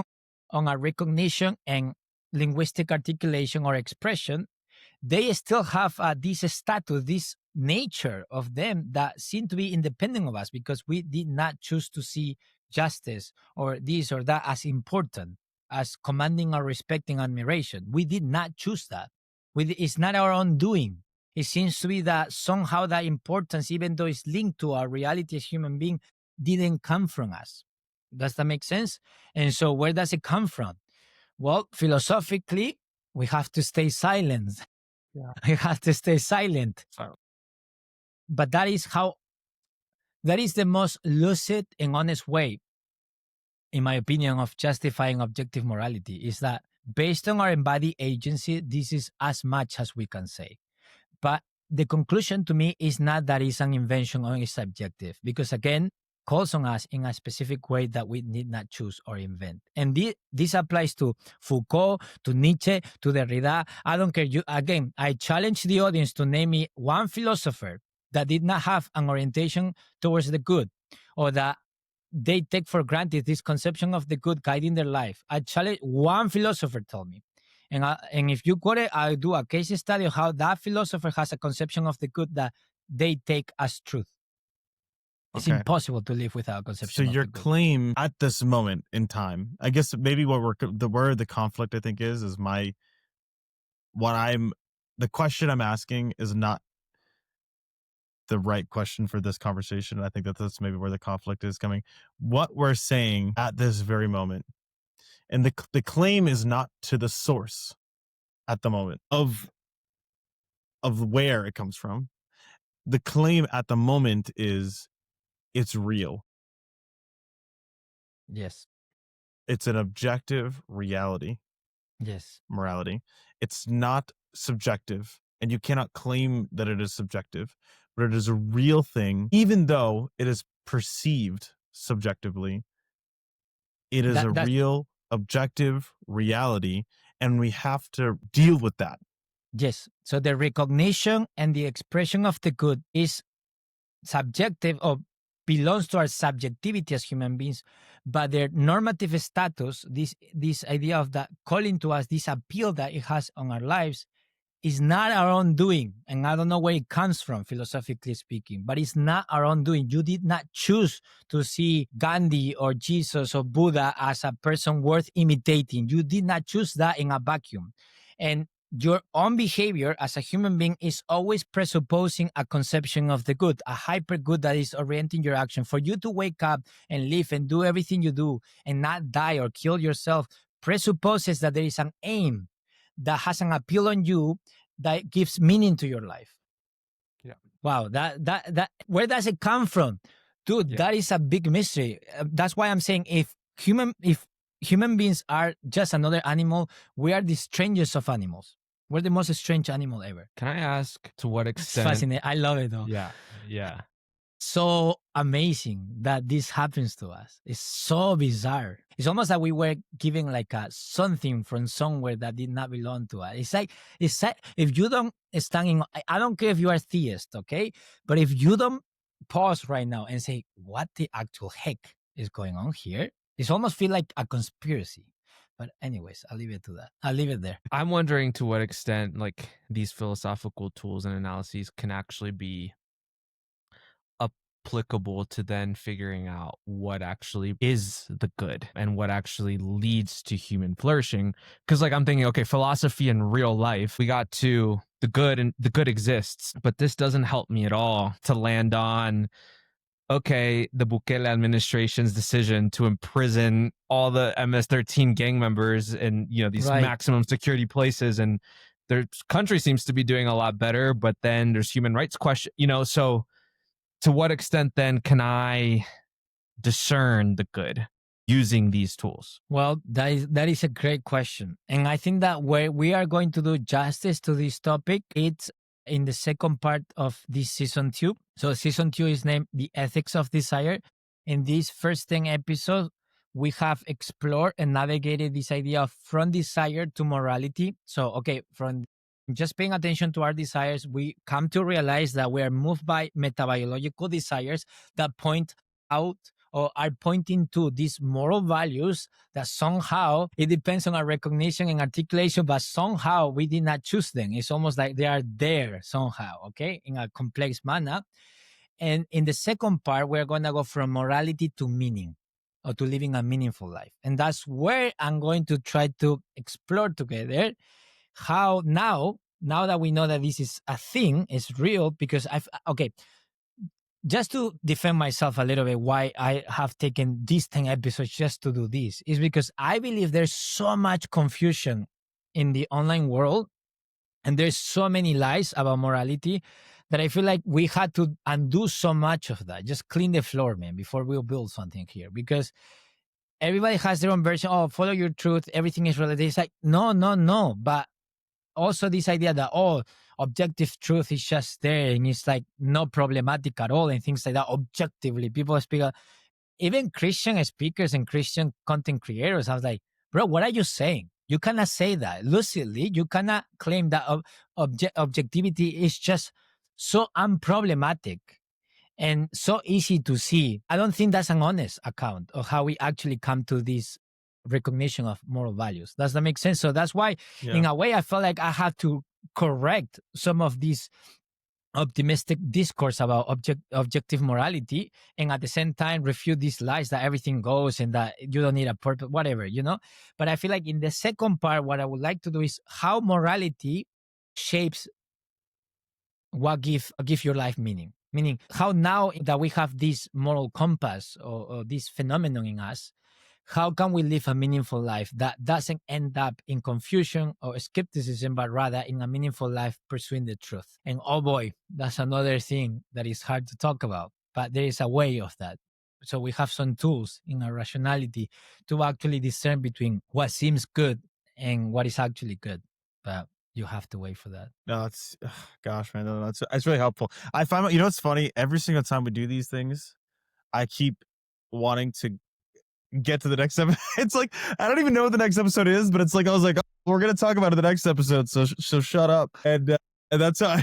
on a recognition and linguistic articulation or expression. They still have this status, this nature of them that seem to be independent of us, because we did not choose to see justice or this or that as important, as commanding our respect and admiration. We did not choose that. It's not our own doing. It seems to be that somehow that importance, even though it's linked to our reality as human being, didn't come from us. Does that make sense? And so where does it come from? Well, philosophically, we have to stay silent. Yeah. You have to stay silent. But that is the most lucid and honest way, in my opinion, of justifying objective morality, is that based on our embodied agency, this is as much as we can say. But the conclusion to me is not that it's an invention or it's subjective, because again, calls on us in a specific way that we need not choose or invent. And this applies to Foucault, to Nietzsche, to Derrida. I don't care. Again, I challenge the audience to name me one philosopher that did not have an orientation towards the good, or that they take for granted this conception of the good guiding their life. I challenge one philosopher, tell me. And if you quote it, I'll do a case study of how that philosopher has a conception of the good that they take as truth. It's impossible to live without a conception. So your claim at this moment in time, I guess maybe where the conflict I think is my the question I'm asking is not the right question for this conversation. I think that's maybe where the conflict is coming. What we're saying at this very moment, and the claim is not to the source at the moment of where it comes from. The claim at the moment is it's real. Yes. It's an objective reality. Yes. Morality. It's not subjective, and you cannot claim that it is subjective, but it is a real thing, even though it is perceived subjectively. It is a real objective reality, and we have to deal with that. Yes. So the recognition and the expression of the good is subjective or belongs to our subjectivity as human beings, but their normative status, this idea of that calling to us, this appeal that it has on our lives, is not our own doing. And I don't know where it comes from, philosophically speaking, but it's not our own doing. You did not choose to see Gandhi or Jesus or Buddha as a person worth imitating. You did not choose that in a vacuum. And your own behavior as a human being is always presupposing a conception of the good, a hyper good that is orienting your action. For you to wake up and live and do everything you do and not die or kill yourself presupposes that there is an aim that has an appeal on you that gives meaning to your life. Yeah. Wow. That where does it come from? Dude, that is a big mystery. That's why I'm saying if human beings are just another animal, we are the strangest of animals. We're the most strange animal ever. Can I ask to what It's extent? fascinating. I love it though. Yeah. So amazing that this happens to us. It's so bizarre. It's almost like we were giving like a something from somewhere that did not belong to us. It's like if you don't stand in, I don't care if you are theist, okay? But if you don't pause right now and say, what the actual heck is going on here? It's almost feel like a conspiracy. But anyways, I'll leave it to that. I'll leave it there. I'm wondering to what extent like these philosophical tools and analyses can actually be applicable to then figuring out what actually is the good and what actually leads to human flourishing. Because like I'm thinking, okay, philosophy in real life, we got to the good, and the good exists, but this doesn't help me at all to land on, okay, the Bukele administration's decision to imprison all the MS-13 gang members in, you know, these maximum security places, and their country seems to be doing a lot better, but then there's human rights question, you know, so to what extent then can I discern the good using these tools? Well, that is a great question. And I think that where we are going to do justice to this topic, it's in the second part of this season 2. So season 2 is named The Ethics of Desire. In these first 10 episodes, we have explored and navigated this idea of from desire to morality. So, okay, from just paying attention to our desires, we come to realize that we are moved by metabiological desires that point out or are pointing to these moral values that somehow it depends on our recognition and articulation, but somehow we did not choose them. It's almost like they are there somehow, okay, in a complex manner. And in the second part, we're going to go from morality to meaning, or to living a meaningful life. And that's where I'm going to try to explore together how now that we know that this is a thing, it's real, because just to defend myself a little bit, why I have taken these 10 episodes just to do this is because I believe there's so much confusion in the online world and there's so many lies about morality that I feel like we had to undo so much of that. Just clean the floor, man, before we build something here, because everybody has their own version. Oh, follow your truth. Everything is relative. It's like, no. But also this idea that, objective truth is just there and it's like not problematic at all and things like that. Objectively, people speak, even Christian speakers and Christian content creators. I was like, bro, what are you saying? You cannot say that lucidly. You cannot claim that objectivity is just so unproblematic and so easy to see. I don't think that's an honest account of how we actually come to this recognition of moral values. Does that make sense? So that's why, in a way, I felt like I had to correct some of these optimistic discourse about objective morality, and at the same time refute these lies that everything goes and that you don't need a purpose, whatever, But I feel like in the second part, what I would like to do is how morality shapes what give your life meaning. Meaning how now that we have this moral compass or this phenomenon in us, how can we live a meaningful life that doesn't end up in confusion or skepticism, but rather in a meaningful life pursuing the truth? And oh boy, that's another thing that is hard to talk about, but there is a way of that. So we have some tools in our rationality to actually discern between what seems good and what is actually good. But you have to wait for that. No, it's gosh, man, no, it's really helpful. I find, it's funny. Every single time we do these things, I keep wanting to get to the next episode. It's like I don't even know what the next episode is, but it's like I was like, oh, we're gonna talk about it in the next episode, so shut up. And that's how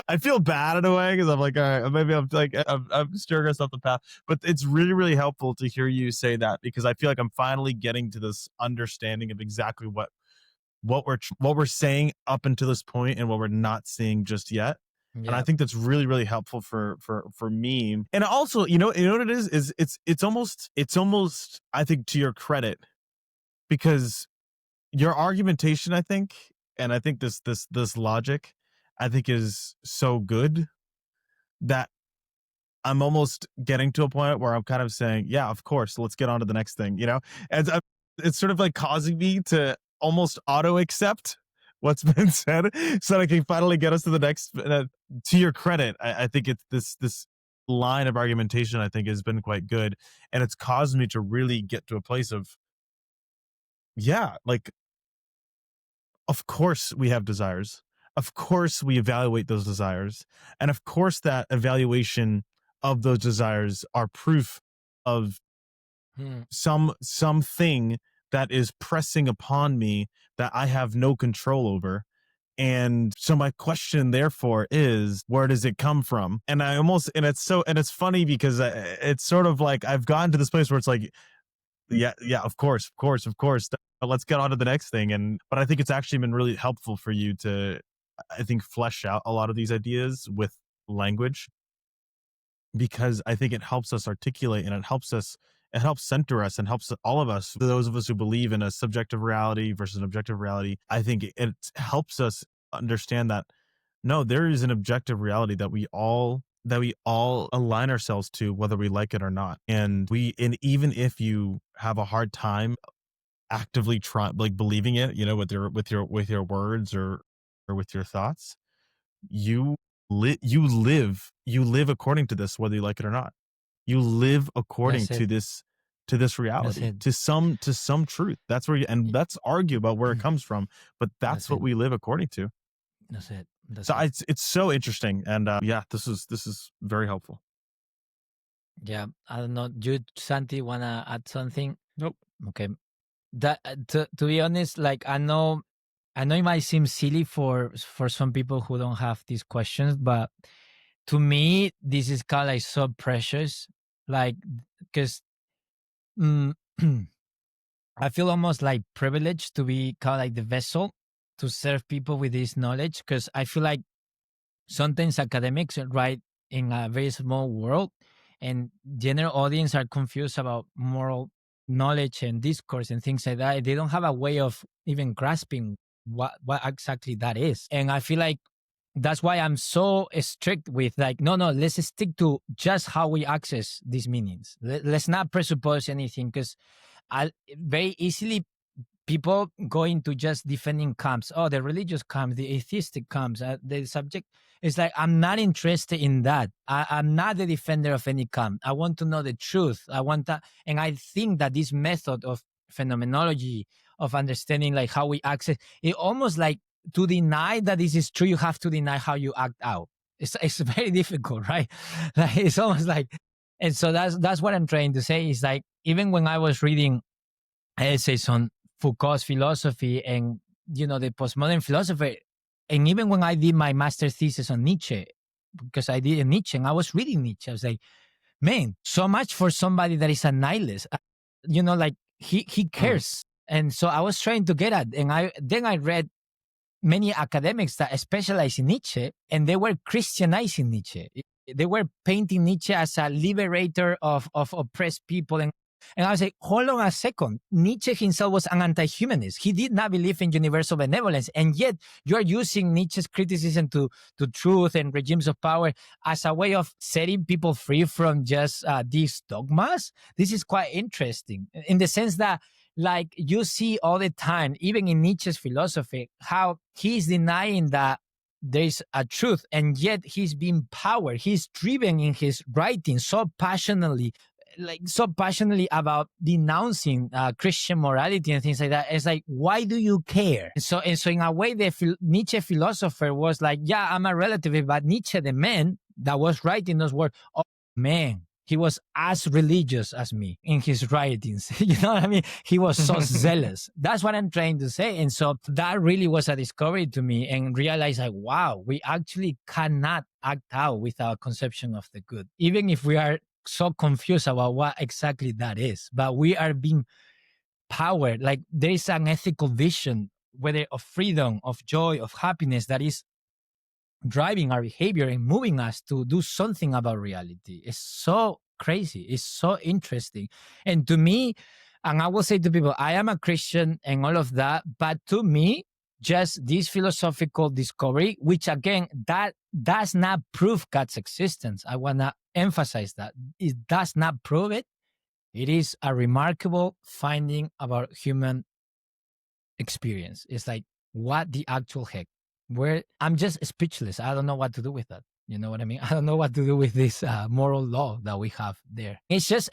I feel bad in a way because I'm like, all right, maybe I'm steering us off the path. But it's really, really helpful to hear you say that because I feel like I'm finally getting to this understanding of exactly what we're saying up until this point and what we're not seeing just yet. Yeah. And I think that's really, really helpful for me. And also, you know what it is it's almost I think to your credit, because your argumentation, I think, and I think this logic, I think is so good that I'm almost getting to a point where I'm kind of saying, yeah, of course, let's get on to the next thing, and it's sort of like causing me to almost auto accept what's been said so that I can finally get us to the next. To your credit, I think it's this line of argumentation I think has been quite good, and it's caused me to really get to a place of, yeah, like, of course we have desires. Of course we evaluate those desires. And of course that evaluation of those desires are proof of something that is pressing upon me that I have no control over. And so my question therefore is, where does it come from? And it's funny because it's sort of like I've gotten to this place where it's like, yeah, of course. Let's get on to the next thing. But I think it's actually been really helpful for you to, I think, flesh out a lot of these ideas with language, because I think it helps us articulate and it helps center us and helps all of us, those of us who believe in a subjective reality versus an objective reality. I think it helps us understand that no, there is an objective reality that we all align ourselves to, whether we like it or not. And even if you have a hard time actively believing it, with your words or with your thoughts, you live according to this, whether you like it or not. You live according to this reality, to some truth. That's where and let's argue about where it comes from, but that's what we live according to. That's it. It's so interesting, and yeah, this is very helpful. Yeah, I don't know. You, Santi, wanna add something? Nope. Okay. That to be honest, like I know it might seem silly for some people who don't have these questions, but to me, this is kind of like so precious, like because I feel almost like privileged to be kind of like the vessel to serve people with this knowledge, because I feel like sometimes academics write in a very small world and general audience are confused about moral knowledge and discourse and things like that. They don't have a way of even grasping what exactly that is. And I feel like that's why I'm so strict with like, no, let's stick to just how we access these meanings. Let's not presuppose anything, because I very easily people go into just defending camps. Oh, the religious camps, the atheistic camps, the subject. It's like, I'm not interested in that. I'm not the defender of any camp. I want to know the truth. I want that. And I think that this method of phenomenology, of understanding like how we access, it almost like to deny that this is true, you have to deny how you act out. It's very difficult, right? Like, it's almost like, and so that's what I'm trying to say is like, even when I was reading essays on Foucault's philosophy and, the postmodern philosopher, and even when I did my master's thesis on Nietzsche, because I did Nietzsche and I was reading Nietzsche, I was like, man, so much for somebody that is a nihilist. Like he cares. And so I was trying to get at, and I read many academics that specialize in Nietzsche, and they were Christianizing Nietzsche. They were painting Nietzsche as a liberator of oppressed people. And I was like, hold on a second. Nietzsche himself was an anti-humanist. He did not believe in universal benevolence. And yet you are using Nietzsche's criticism to truth and regimes of power as a way of setting people free from just these dogmas. This is quite interesting in the sense that, like, you see all the time, even in Nietzsche's philosophy, how he's denying that there's a truth, and yet he's being powered. He's driven in his writing so passionately about denouncing Christian morality and things like that. It's like, why do you care? And so in a way, the Nietzsche philosopher was like, yeah, I'm a relativist, but Nietzsche, the man that was writing those words, oh man, he was as religious as me in his writings. You know what I mean? He was so zealous. That's what I'm trying to say. And so that really was a discovery to me, and realize like, wow, we actually cannot act out with our conception of the good, even if we are so confused about what exactly that is. But we are being powered. Like, there is an ethical vision, whether of freedom, of joy, of happiness, that is driving our behavior and moving us to do something about reality. It's so crazy. It's so interesting. And to me, and I will say to people, I am a Christian and all of that, but to me, just this philosophical discovery, which again, that does not prove God's existence. I want to emphasize that. It does not prove it. It is a remarkable finding about human experience. It's like, what the actual heck? Where I'm just speechless. I don't know what to do with that. You know what I mean? I don't know what to do with this moral law that we have there. It's just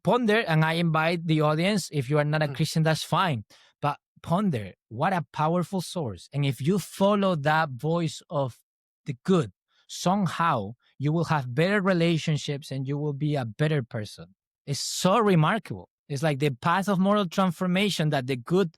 ponder, and I invite the audience, if you are not a Christian, that's fine. But ponder, what a powerful source. And if you follow that voice of the good, somehow you will have better relationships and you will be a better person. It's so remarkable. It's like the path of moral transformation that the good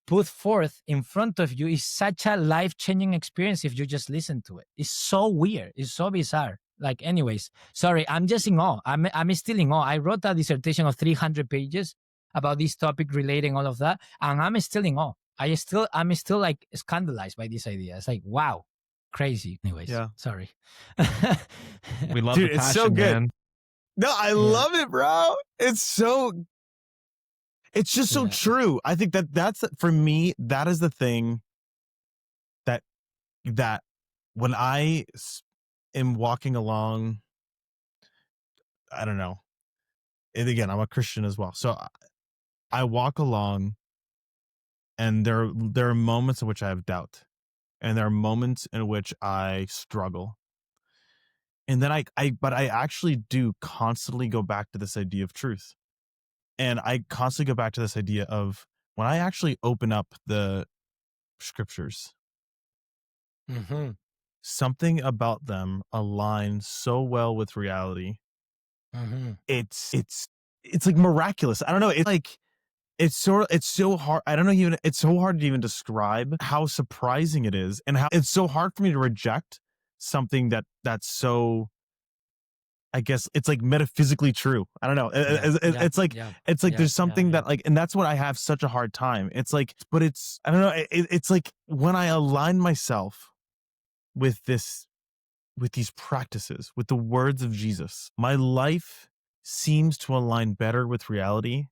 put forth in front of you is such a life-changing experience if you just listen to it. It's so weird. It's so bizarre. Like, anyways, sorry, I'm just in awe. I'm still in awe. I wrote a dissertation of 300 pages about this topic, relating all of that, and I'm still in awe. I'm still like scandalized by this idea. It's like, wow, crazy. Anyways, Yeah. Sorry. We love Dude, the it's passion, so good. man. No, I love it, bro. It's just so true. I think that's for me, that is the thing that when I am walking along, I don't know. And again, I'm a Christian as well. So I walk along, and there are moments in which I have doubt, and there are moments in which I struggle. And then but I actually do constantly go back to this idea of truth. And I constantly go back to this idea of, when I actually open up the scriptures, something about them aligns so well with reality. It's like miraculous. I don't know. It's like, it's so hard. I don't know, even it's so hard to even describe how surprising it is, and how it's so hard for me to reject something that's so, I guess it's like metaphysically true. I don't know. It's like there's something that, like, and that's what I have such a hard time. It's like, but it's, I don't know. It's like, when I align myself with these practices, with the words of Jesus, my life seems to align better with reality,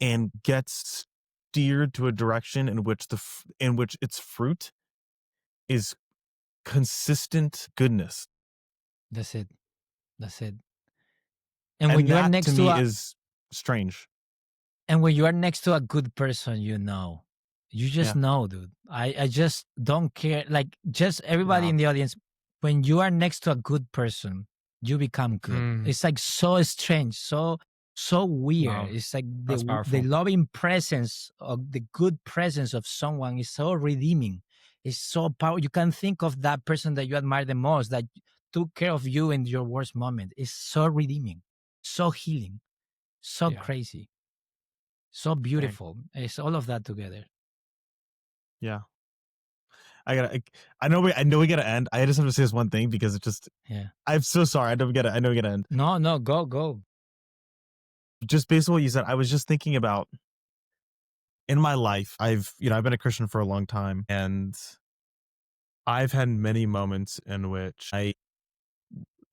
and gets steered to a direction in which its fruit is consistent goodness. That's it. And when you are that, next to me, is strange. And when you are next to a good person, you just know, dude. I just don't care. Like, just everybody in the audience, when you are next to a good person, you become good. It's like so strange, so weird. Wow. It's like the loving presence, of the good presence of someone is so redeeming. It's so powerful. You can think of that person that you admire the most, that took care of you in your worst moment. It's so redeeming, so healing, so crazy, so beautiful. Dang. It's all of that together. Yeah. I know we gotta end. I just have to say this one thing, because it just, I'm so sorry. I know we gotta end. No, go. Just based on what you said, I was just thinking about in my life, I've been a Christian for a long time, and I've had many moments in which I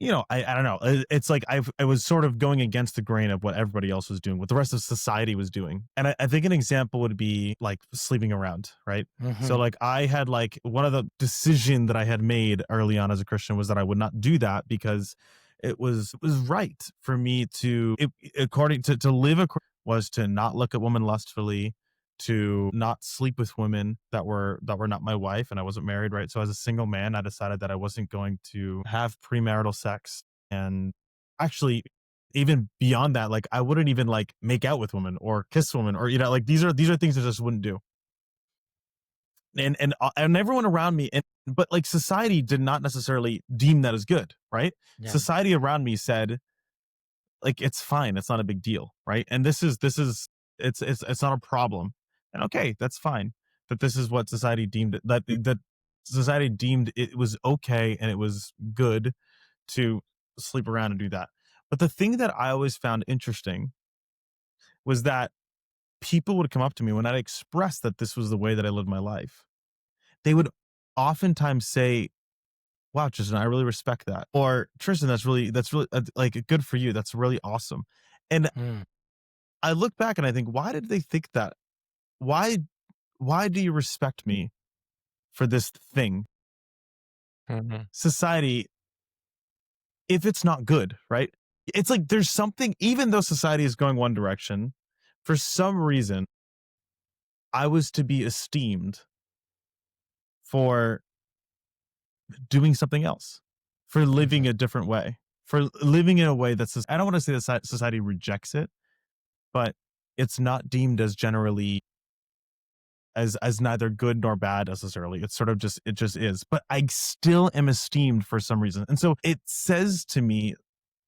don't know. It's like I was sort of going against the grain of what everybody else was doing, what the rest of society was doing. And I think an example would be like sleeping around, right? So like I had like one of the decision that I had made early on as a Christian was that I would not do that because it was right for me to according to live was to not look at women lustfully, to not sleep with women that were not my wife, and I wasn't married, right? So as a single man, I decided that I wasn't going to have premarital sex. And actually, even beyond that, like I wouldn't even like make out with women or kiss women, or like these are things I just wouldn't do. And everyone around me, but like society did not necessarily deem that as good, right? Yeah. Society around me said like it's fine, it's not a big deal, right? And this is it's not a problem. And okay, that's fine. That this is what society deemed that society deemed it was okay and it was good to sleep around and do that. But the thing that I always found interesting was that people would come up to me when I'd express that this was the way that I lived my life. They would oftentimes say, "Wow, Tristan, I really respect that." Or, "Tristan, that's really like good for you. That's really awesome." And Mm. I look back and I think, why did they think that? Why why do you respect me for this thing? Society, if it's not good, right? It's like there's something, even though society is going one direction, for some reason, I was to be esteemed for doing something else, for living a different way, for living in a way that says, I don't want to say that society rejects it, but it's not deemed as generally as neither good nor bad necessarily. It's sort of just it just is. But I still am esteemed for some reason. And so it says to me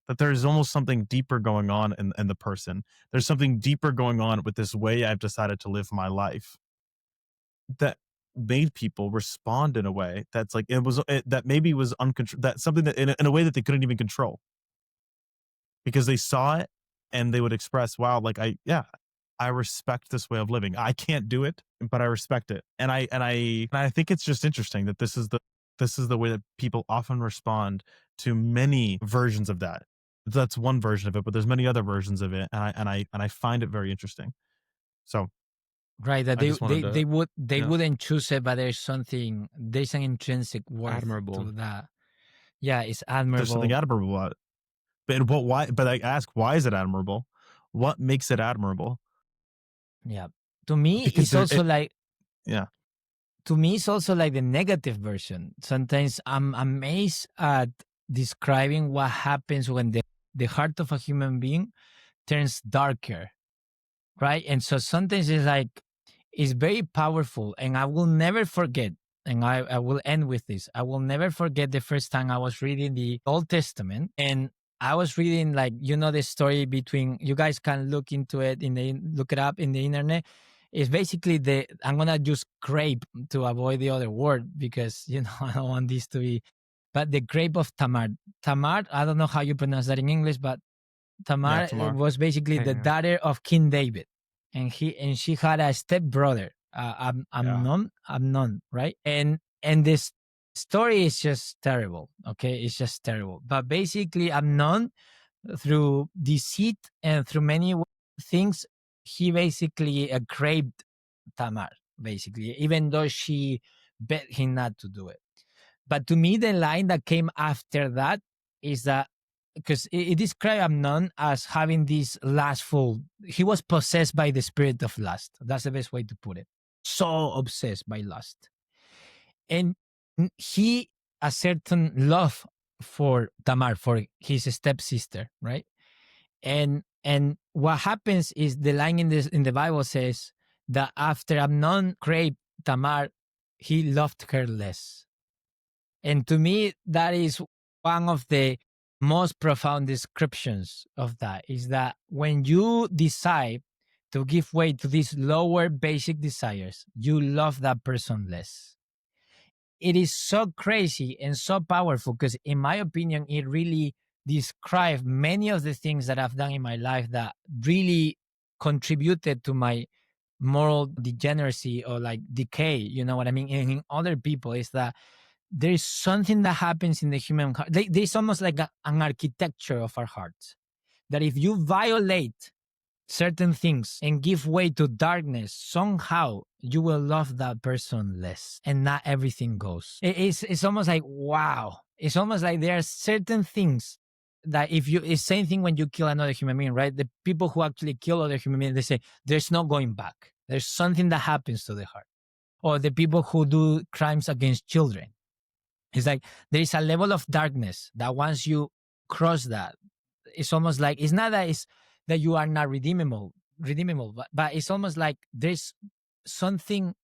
that there's almost something deeper going on in the person. There's something deeper going on with this way I've decided to live my life that made people respond in a way that's like that maybe was uncontrolled, that something that in a way that they couldn't even control, because they saw it and they would express, wow, like I respect this way of living. I can't do it, but I respect it. And I think it's just interesting that this is the way that people often respond to many versions of that. That's one version of it, but there's many other versions of it, and I find it very interesting. So Right, that I just wanted to, they yeah, wouldn't choose it, but there's an intrinsic worth Admirable. to that. Yeah, it's there's something admirable. admirable about it. But why? But I ask, why is it admirable? What makes it admirable? Yeah. To me, Because it's also like yeah, the negative version. Sometimes I'm amazed at describing what happens when the heart of a human being turns darker, right? And so sometimes it's like it's very powerful, and I will never forget. And I will end with this. I will never forget the first time I was reading the Old Testament, and I was reading, like, the story between, you guys can look into it look it up in the internet. It's basically I'm gonna use grape to avoid the other word because I don't want this to be, but the grape of Tamar. Tamar, I don't know how you pronounce that in English, but Tamar Tamar. was basically the Yeah. daughter of King David, and she had a stepbrother, Amnon, right? And this story is just terrible. Okay, it's just terrible. But basically, Amnon, through deceit and through many things, he basically raped Tamar, basically, even though she begged him not to do it. But to me, the line that came after that is that, because it described Amnon as having this lustful, he was possessed by the spirit of lust. That's the best way to put it. So obsessed by lust. And he a certain love for Tamar, for his stepsister, right? And what happens is, the line in the Bible says that after Amnon raped Tamar, he loved her less. And to me, that is one of the most profound descriptions of that, is that when you decide to give way to these lower basic desires, you love that person less. It is so crazy and so powerful because, in my opinion, it really describes many of the things that I've done in my life that really contributed to my moral degeneracy or like decay, you know what I mean, in other people, is that there is something that happens in the human heart. There's almost like an architecture of our hearts, that if you violate certain things and give way to darkness, somehow you will love that person less, and not everything goes. It's almost like, wow. It's almost like there are certain things that if you, it's same thing when you kill another human being, right? The people who actually kill other human beings, they say there's no going back. There's something that happens to the heart. Or the people who do crimes against children, it's like there is a level of darkness that once you cross that, it's almost like, it's not that it's that you are not redeemable, but it's almost like there's something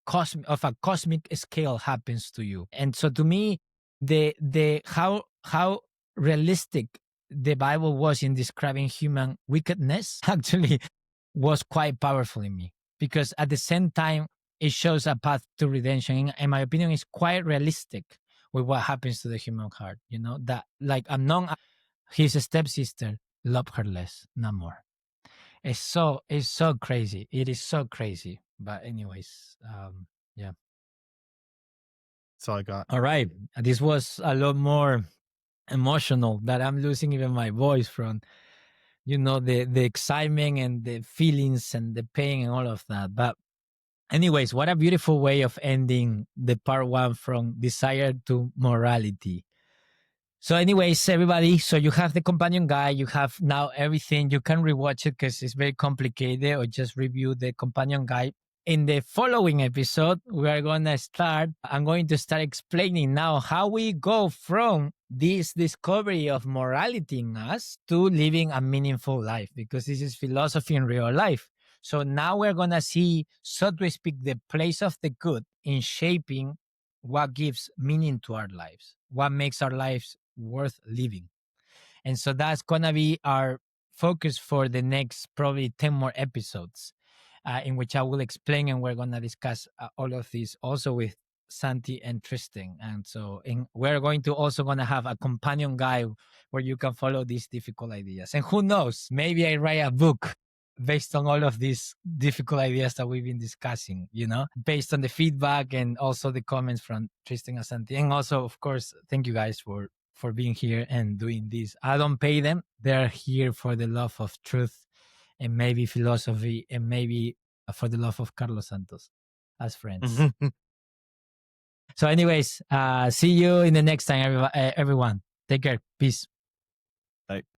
of a cosmic scale happens to you. And so to me, the how realistic the Bible was in describing human wickedness actually was quite powerful in me, because at the same time it shows a path to redemption. In my opinion, it's quite realistic with what happens to the human heart. You know, that like his stepsister loved her less, not more. It's so crazy. It is so crazy. But anyways, yeah. That's all I got. All right. This was a lot more emotional, that I'm losing even my voice from, you know, the excitement and the feelings and the pain and all of that. But anyways, what a beautiful way of ending the part one, from desire to morality. So anyways, everybody, so you have the companion guide, you have now everything. You can rewatch it because it's very complicated, or just review the companion guide. In the following episode, I'm going to start explaining now how we go from this discovery of morality in us to living a meaningful life, because this is philosophy in real life. So now we're going to see, so to speak, the place of the good in shaping what gives meaning to our lives, what makes our lives worth living. And so that's going to be our focus for the next probably 10 more episodes, in which I will explain, and we're going to discuss all of this also with Santi and Tristen. And so we're going to also going to have a companion guide where you can follow these difficult ideas. And who knows, maybe I write a book based on all of these difficult ideas that we've been discussing, you know, based on the feedback and also the comments from Tristen and Santi. And also, of course, thank you guys for being here and doing this. I don't pay them. They're here for the love of truth and maybe philosophy, and maybe for the love of Carlos Santos as friends. So anyways, see you in the next time, everyone. Take care. Peace. Bye.